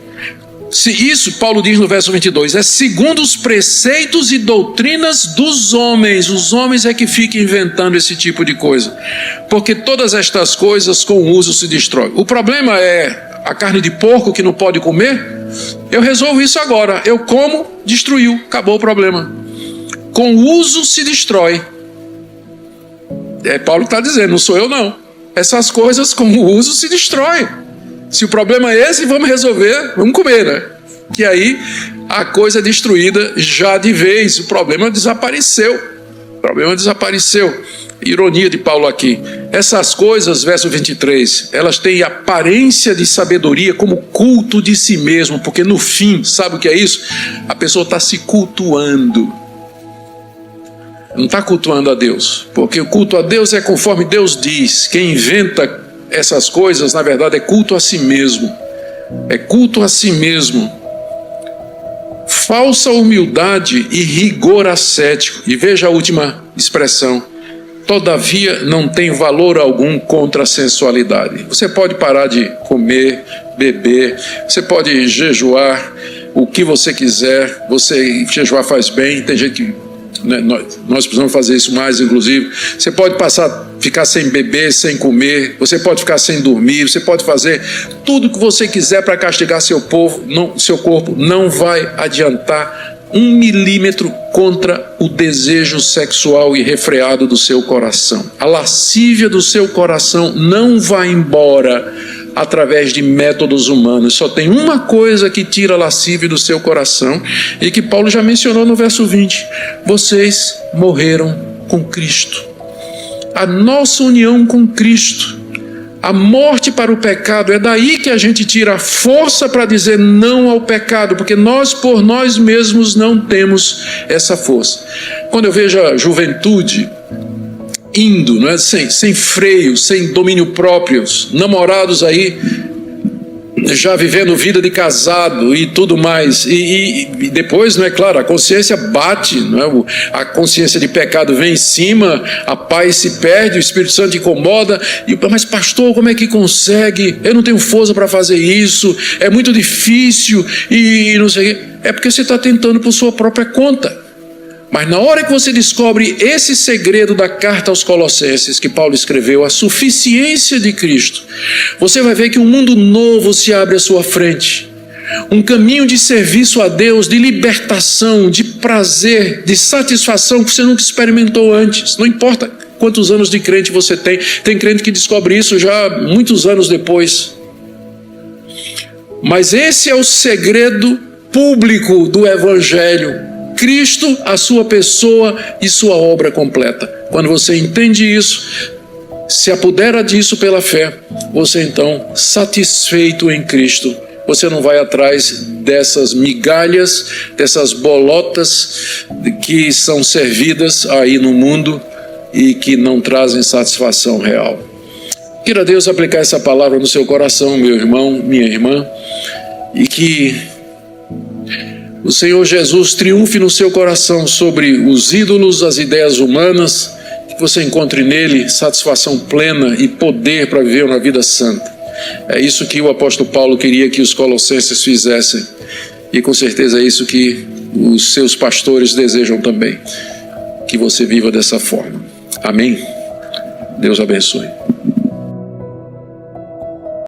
Speaker 1: Isso, Paulo diz no verso 22, é segundo os preceitos e doutrinas dos homens. Os homens é que ficam inventando esse tipo de coisa, porque todas estas coisas com o uso se destroem. O problema é a carne de porco que não pode comer. Eu resolvo isso agora, eu como, destruiu, acabou o problema. Com o uso se destrói. Paulo está dizendo, não sou eu não. Essas coisas com o uso se destroem. Se o problema é esse, vamos resolver, vamos comer, né? Que aí a coisa é destruída já de vez, o problema desapareceu. Ironia de Paulo aqui. Essas coisas, verso 23, elas têm aparência de sabedoria como culto de si mesmo, porque no fim, sabe o que é isso? A pessoa está se cultuando. Não está cultuando a Deus, porque o culto a Deus é conforme Deus diz. Quem inventa essas coisas, na verdade, é culto a si mesmo. É culto a si mesmo. Falsa humildade e rigor ascético. E veja a última expressão. Todavia não tem valor algum contra a sensualidade. Você pode parar de comer, beber, você pode jejuar o que você quiser. Jejuar faz bem, tem gente que nós precisamos fazer isso mais, inclusive. Você pode ficar sem beber, sem comer, você pode ficar sem dormir, você pode fazer tudo que você quiser para castigar seu corpo, não vai adiantar 1 milímetro contra o desejo sexual irrefreado do seu coração. A lascívia do seu coração não vai embora através de métodos humanos. Só tem uma coisa que tira a lascívia do seu coração, e que Paulo já mencionou no verso 20. Vocês morreram com Cristo. A nossa união com Cristo, a morte para o pecado, é daí que a gente tira a força para dizer não ao pecado, porque nós por nós mesmos não temos essa força. Quando eu vejo a juventude indo, não é? sem freio, sem domínio próprio, namorados aí, já vivendo vida de casado e tudo mais, e depois, não é claro, a consciência bate, não é? A consciência de pecado vem em cima, a paz se perde, o Espírito Santo incomoda, mas pastor, como é que consegue? Eu não tenho força para fazer isso, é muito difícil, e não sei o quê. É porque você está tentando por sua própria conta. Mas na hora que você descobre esse segredo da carta aos Colossenses que Paulo escreveu, a suficiência de Cristo, você vai ver que um mundo novo se abre à sua frente. um caminho de serviço a Deus, de libertação, de prazer, de satisfação que você nunca experimentou antes. Não importa quantos anos de crente você tem. Tem crente que descobre isso já muitos anos depois. Mas esse é o segredo público do Evangelho. Cristo, a sua pessoa e sua obra completa. Quando você entende isso, se apodera disso pela fé, você então, satisfeito em Cristo, você não vai atrás dessas migalhas, dessas bolotas que são servidas aí no mundo e que não trazem satisfação real. Queira Deus aplicar essa palavra no seu coração, meu irmão, minha irmã, e que o Senhor Jesus triunfe no seu coração sobre os ídolos, as ideias humanas, que você encontre nele satisfação plena e poder para viver uma vida santa. É isso que o apóstolo Paulo queria que os colossenses fizessem, e com certeza é isso que os seus pastores desejam também, que você viva dessa forma. Amém? Deus abençoe.